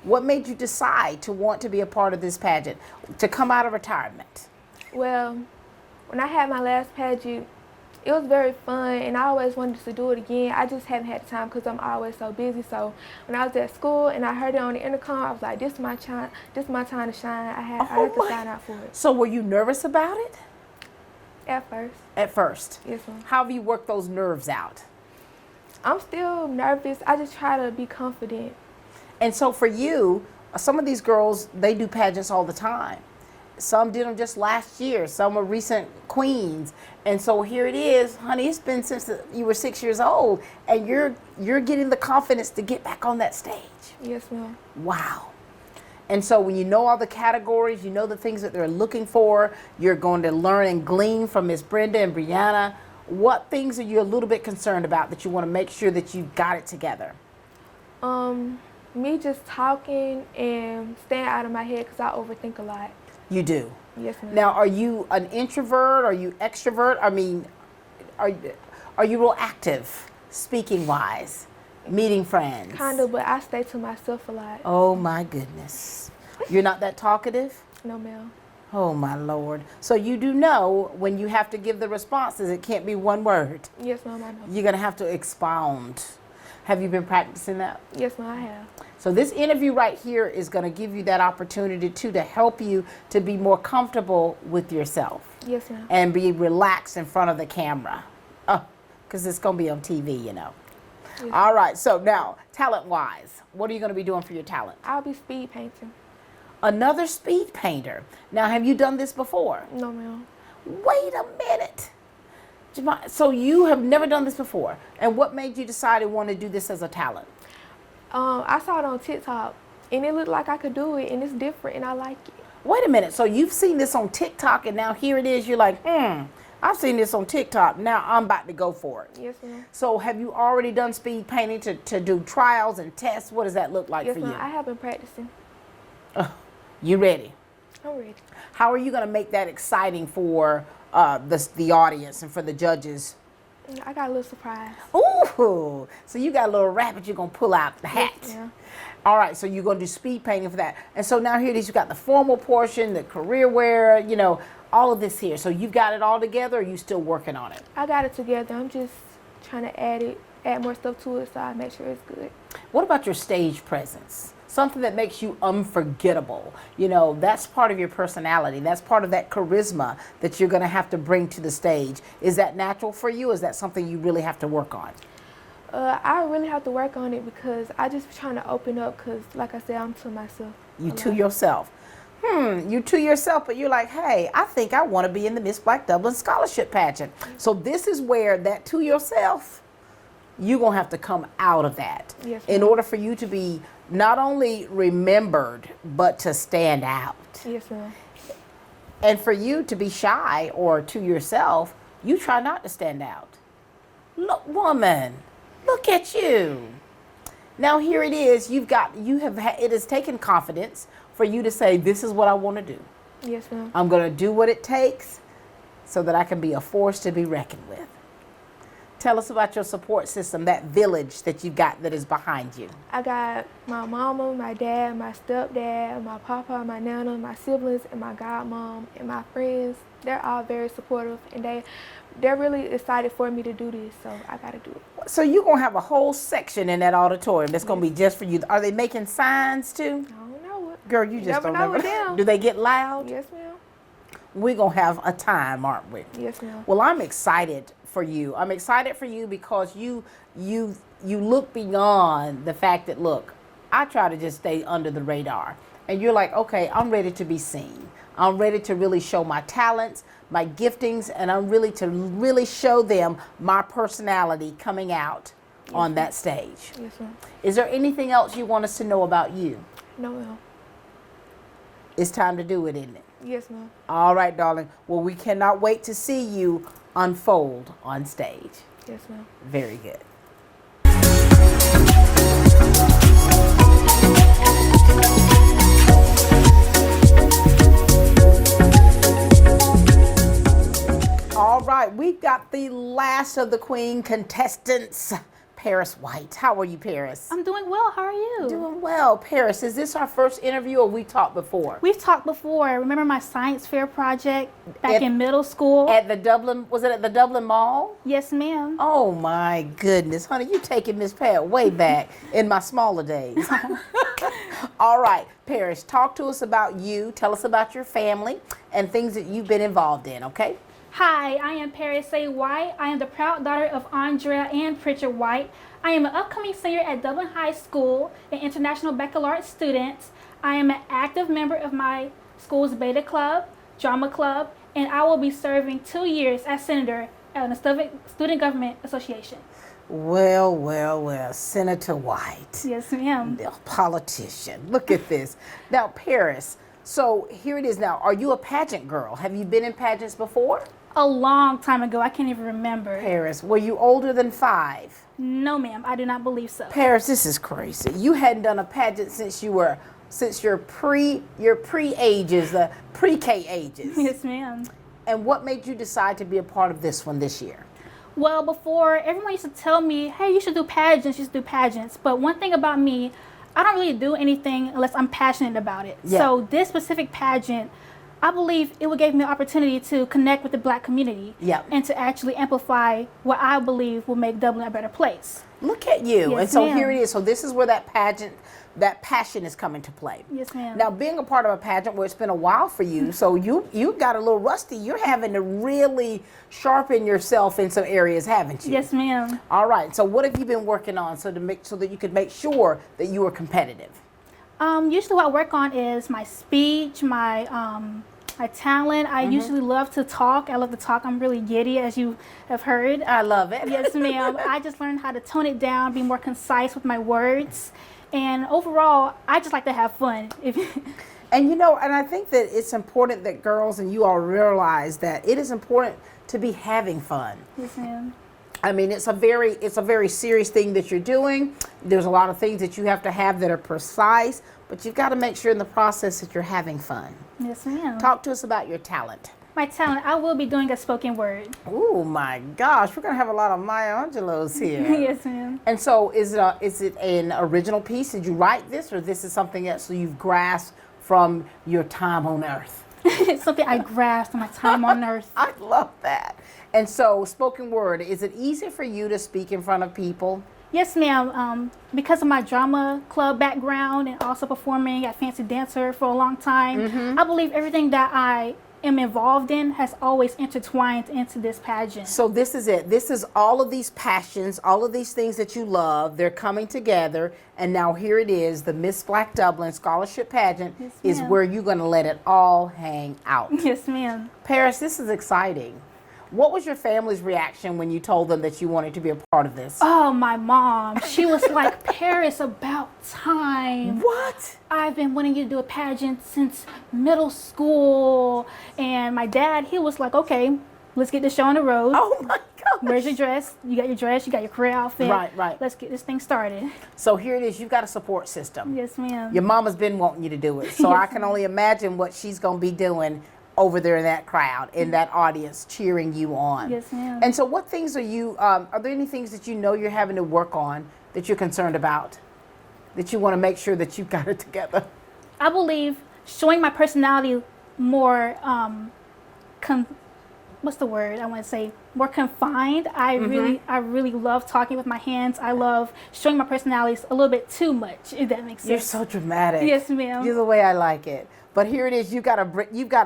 What made you decide to want to be a part of this pageant, to come out of retirement? Well, when I had my last pageant, It was very fun, and I always wanted to do it again. I just haven't had the time because I'm always so busy. So when I was at school and I heard it on the intercom, I was like, this is my time to shine. I had to sign out for it. So were you nervous about it? At first. At first? Yes, ma'am. How have you worked those nerves out? I'm still nervous. I just try to be confident. And so for you, some of these girls, they do pageants all the time. Some did them just last year. Some are recent queens. And so here it is, honey, it's been since you were 6 years old, and you're getting the confidence to get back on that stage. Yes, ma'am. Wow. And so when you know all the categories, you know the things that they're looking for, you're going to learn and glean from Miss Brenda and Brianna. What things are you a little bit concerned about that you want to make sure that you've got it together? Me just talking and staying out of my head because I overthink a lot. You do? Yes, ma'am. Now, are you an introvert? Are you extrovert? I mean, are you real active, speaking-wise, meeting friends? Kind of, but I stay to myself a lot. Oh, my goodness. You're not that talkative? No, ma'am. Oh, my Lord. So you do know when you have to give the responses, it can't be one word. Yes, ma'am, I know. You're going to have to expound. Have you been practicing that? Yes, ma'am, I have. So this interview right here is going to give you that opportunity to help you to be more comfortable with yourself. Yes, ma'am. And be relaxed in front of the camera. Because it's going to be on TV, you know. Yes. All right, so now, talent-wise, what are you going to be doing for your talent? I'll be speed painting. Another speed painter. Now, have you done this before? No, ma'am. Wait a minute. So you have never done this before. And what made you decide to want to do this as a talent? I saw it on TikTok, and it looked like I could do it, and it's different, and I like it. Wait a minute. So you've seen this on TikTok, and now here it is. You're like, I've seen this on TikTok. Now I'm about to go for it. Yes, ma'am. So have you already done speed painting to do trials and tests? What does that look like yes, for you? Yes, ma'am. I have been practicing. You ready? I'm ready. How are you going to make that exciting for the audience and for the judges? I got a little surprise. Ooh, so you got a little rabbit you're going to pull out the hat. Yes, ma'am. All right, so you're going to do speed painting for that. And so now here it is, you got the formal portion, the career wear, you know, all of this here. So you've got it all together, or are you still working on it? I got it together. I'm just trying to add more stuff to it so I make sure it's good. What about your stage presence? Something that makes you unforgettable. You know, that's part of your personality. That's part of that charisma that you're going to have to bring to the stage. Is that natural for you? Or is that something you really have to work on? I really have to work on it because I just trying to open up because, like I said, I'm to myself. You to yourself. You to yourself, but you're like, hey, I think I want to be in the Miss Black Dublin Scholarship Pageant. So this is where that to yourself, you're going to have to come out of that. Yes, in ma'am. order for you to be not only remembered, but to stand out. Yes, ma'am. And for you to be shy or to yourself, you try not to stand out. Look, woman, look at you. Now here it is, it has taken confidence for you to say, this is what I want to do. Yes, ma'am. I'm going to do what it takes so that I can be a force to be reckoned with. Tell us about your support system, that village that you've got that is behind you. I got my mama, my dad, my stepdad, my papa, my nana, my siblings, and my godmom, and my friends. They're all very supportive, and they're really excited for me to do this, so I got to do it. So you're going to have a whole section in that auditorium that's going to be just for you. Are they making signs too? I don't know what. Girl, you just don't know know. with them. Do they get loud? Yes, ma'am. We're going to have a time, aren't we? Yes, ma'am. Well, I'm excited for you. I'm excited for you because you look beyond the fact that, look, I try to just stay under the radar. And you're like, okay, I'm ready to be seen. I'm ready to really show my talents, my giftings, and I'm really show them my personality coming out on that stage. Yes, ma'am. Is there anything else you want us to know about you? No, ma'am. It's time to do it, isn't it? Yes, ma'am. All right, darling. Well, we cannot wait to see you unfold on stage. Yes, ma'am. Very good. All right, we've got the last of the Queen Contestants Paris White. How are you, Paris? I'm doing well. How are you? Doing well. Paris, is this our first interview or we talked before? We've talked before. Remember my science fair project back in middle school? At the Dublin, was it at the Dublin Mall? Yes, ma'am. Oh my goodness, honey, you taking Miss Pat way back in my smaller days. All right, Paris, talk to us about you. Tell us about your family and things that you've been involved in, okay? Hi, I am Paris A. White. I am the proud daughter of Andrea and Pritchard White. I am an upcoming senior at Dublin High School, an international baccalaureate student. I am an active member of my school's Beta Club, Drama Club, and I will be serving 2 years as senator at the Student Government Association. Well, well, well, Senator White. Yes, ma'am. The politician. Look at this. Now, Paris, so here it is now. Are you a pageant girl? Have you been in pageants before? A long time ago. I can't even remember. Paris, were you older than 5? No, ma'am. I do not believe so. Paris, this is crazy. You hadn't done a pageant since your pre-ages, the pre-K ages. Yes, ma'am. And what made you decide to be a part of this one this year? Well, before, everyone used to tell me, hey, you should do pageants, you should do pageants. But one thing about me, I don't really do anything unless I'm passionate about it. Yeah. So this specific pageant, I believe it would give me an opportunity to connect with the Black community and to actually amplify what I believe will make Dublin a better place. Look at you. Yes, and so ma'am. here it is. So this is where that passion is coming to play. Yes, ma'am. Now, being a part of a pageant where it's been a while for you, so you got a little rusty. You're having to really sharpen yourself in some areas, haven't you? Yes, ma'am. All right. So what have you been working on so that you could make sure that you are competitive? Usually what I work on is my speech, my talent. I usually love to talk. I love to talk. I'm really giddy, as you have heard. I love it. Yes, ma'am. I just learned how to tone it down, be more concise with my words. And overall, I just like to have fun. And you know, and I think that it's important that girls and you all realize that it is important to be having fun. Yes, ma'am. I mean, it's a very serious thing that you're doing. There's a lot of things that you have to have that are precise, but you've got to make sure in the process that you're having fun. Yes, ma'am. Talk to us about your talent. My talent, I will be doing a spoken word. Oh my gosh, we're gonna have a lot of Maya Angelos here. Yes, ma'am. And so, is it an original piece? Did you write this, or this is something else so you've grasped from your time on Earth? It's something I grasped from my time on Earth. I love that. And so, spoken word, is it easy for you to speak in front of people? Yes, ma'am. Because of my drama club background and also performing at Fancy Dancer for a long time, I believe everything that I am involved in has always intertwined into this pageant. So this is it. This is all of these passions, all of these things that you love, they're coming together, and now here it is, the Miss Black Dublin Scholarship Pageant is where you're going to let it all hang out. Yes, ma'am. Paris, this is exciting. What was your family's reaction when you told them that you wanted to be a part of this? Oh, my mom. She was like, Paris, about time. What? I've been wanting you to do a pageant since middle school. And my dad, he was like, okay, let's get this show on the road. Oh, my gosh. Where's your dress? You got your dress, you got your career outfit. Right. Let's get this thing started. So here it is. You've got a support system. Yes, ma'am. Your mama's been wanting you to do it. So I can only imagine what she's going to be doing over there in that crowd, in that audience, cheering you on. Yes, ma'am. And so what things are you, are there any things that you know you're having to work on that you're concerned about, that you want to make sure that you've got it together? I believe showing my personality more, what's the word I want to say? More confined. I really love talking with my hands. I love showing my personalities a little bit too much, if that makes sense. You're so dramatic. Yes, ma'am. You're the way I like it. But here it is, you've got to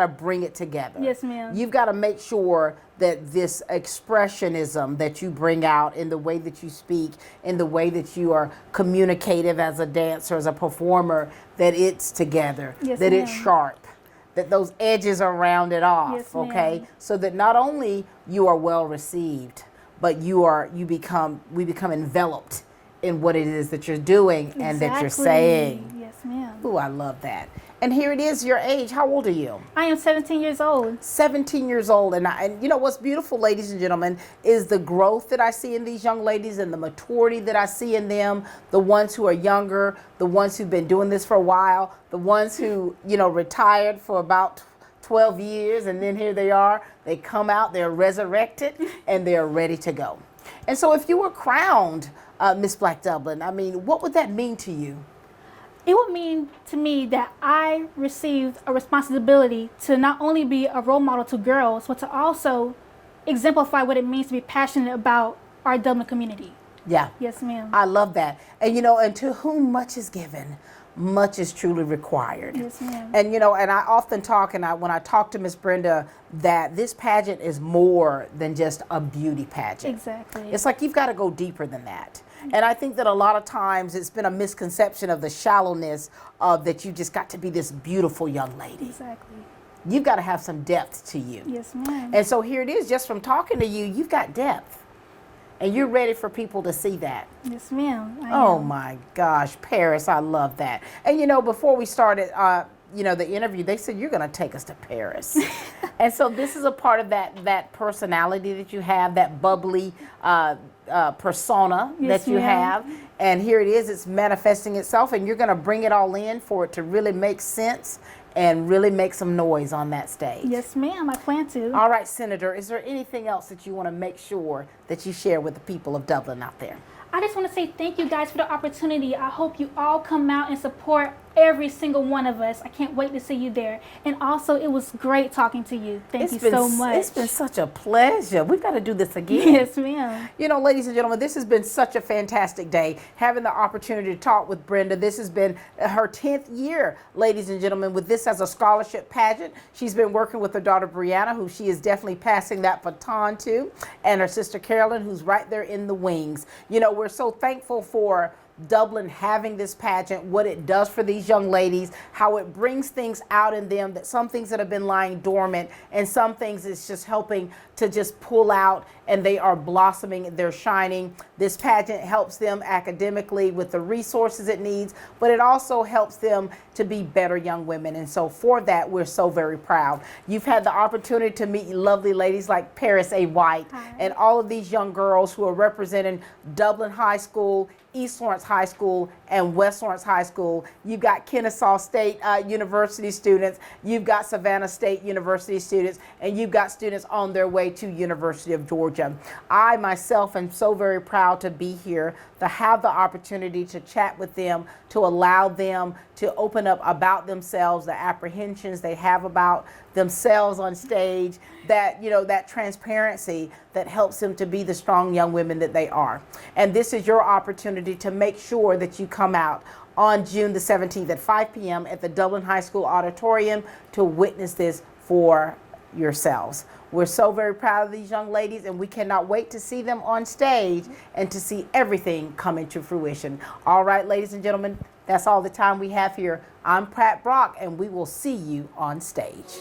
bring it together. Yes, ma'am. You've got to make sure that this expressionism that you bring out in the way that you speak, in the way that you are communicative as a dancer, as a performer, that it's together, yes, that ma'am. it's sharp, that those edges are rounded off, yes, okay? Ma'am. So that not only you are well received, but we become enveloped in what it is that you're doing and that you're saying. Yes, ma'am. Ooh, I love that. And here it is, your age. How old are you? I am 17 years old. 17 years old. And you know what's beautiful, ladies and gentlemen, is the growth that I see in these young ladies and the maturity that I see in them, the ones who are younger, the ones who've been doing this for a while, the ones who, retired for about 12 years, and then here they are. They come out, they're resurrected, and they're ready to go. And so if you were crowned Miss Black Dublin? I mean, what would that mean to you? It would mean to me that I received a responsibility to not only be a role model to girls, but to also exemplify what it means to be passionate about our Dublin community. Yeah. Yes, ma'am. I love that. And, you know, and to whom much is given, much is truly required. Yes, ma'am. And, you know, and I often talk, and when I talk to Miss Brenda, that this pageant is more than just a beauty pageant. Exactly. It's like you've got to go deeper than that. And I think that a lot of times it's been a misconception of the shallowness of that you just got to be this beautiful young lady. Exactly. You've got to have some depth to you. Yes, ma'am. And so here it is, just from talking to you, you've got depth. And you're ready for people to see that. Yes, ma'am. Oh my gosh, Paris, I love that. And you know, before we started, you know, the interview, they said you're going to take us to Paris. And so this is a part of that personality that you have, that bubbly persona that you have. And here it is, it's manifesting itself, and you're going to bring it all in for it to really make sense and really make some noise on that stage. Yes, ma'am, I plan to. All right, Senator, is there anything else that you want to make sure that you share with the people of Dublin out there? I just want to say thank you guys for the opportunity. I hope you all come out and support every single one of us. I can't wait to see you there. And also, it was great talking to you. Thank you so much. It's been such a pleasure. We've got to do this again. Yes, ma'am. You know, ladies and gentlemen, this has been such a fantastic day. Having the opportunity to talk with Brenda. This has been her 10th year, ladies and gentlemen, with this as a scholarship pageant. She's been working with her daughter, Brianna, who she is definitely passing that baton to, and her sister, Carolyn, who's right there in the wings. You know, we're so thankful for Dublin having this pageant, what it does for these young ladies, how it brings things out in them, that some things that have been lying dormant and some things it's just helping to just pull out, and they are blossoming, they're shining. This pageant helps them academically with the resources it needs, but it also helps them to be better young women. And so for that, we're so very proud. You've had the opportunity to meet lovely ladies like Paris A. White. Hi. And all of these young girls who are representing Dublin High School, East Lawrence High School, and West Lawrence High School. You've got Kennesaw State University students, you've got Savannah State University students, and you've got students on their way to University of Georgia. I myself am so very proud to be here, to have the opportunity to chat with them, to allow them to open up about themselves, the apprehensions they have about themselves on stage, that, you know, that transparency that helps them to be the strong young women that they are. And this is your opportunity to make sure that you come out on June the 17th at 5 p.m. at the Dublin High School Auditorium to witness this for yourselves. We're so very proud of these young ladies, and we cannot wait to see them on stage and to see everything come into fruition. All right, ladies and gentlemen, that's all the time we have here. I'm Pat Brock, and we will see you on stage.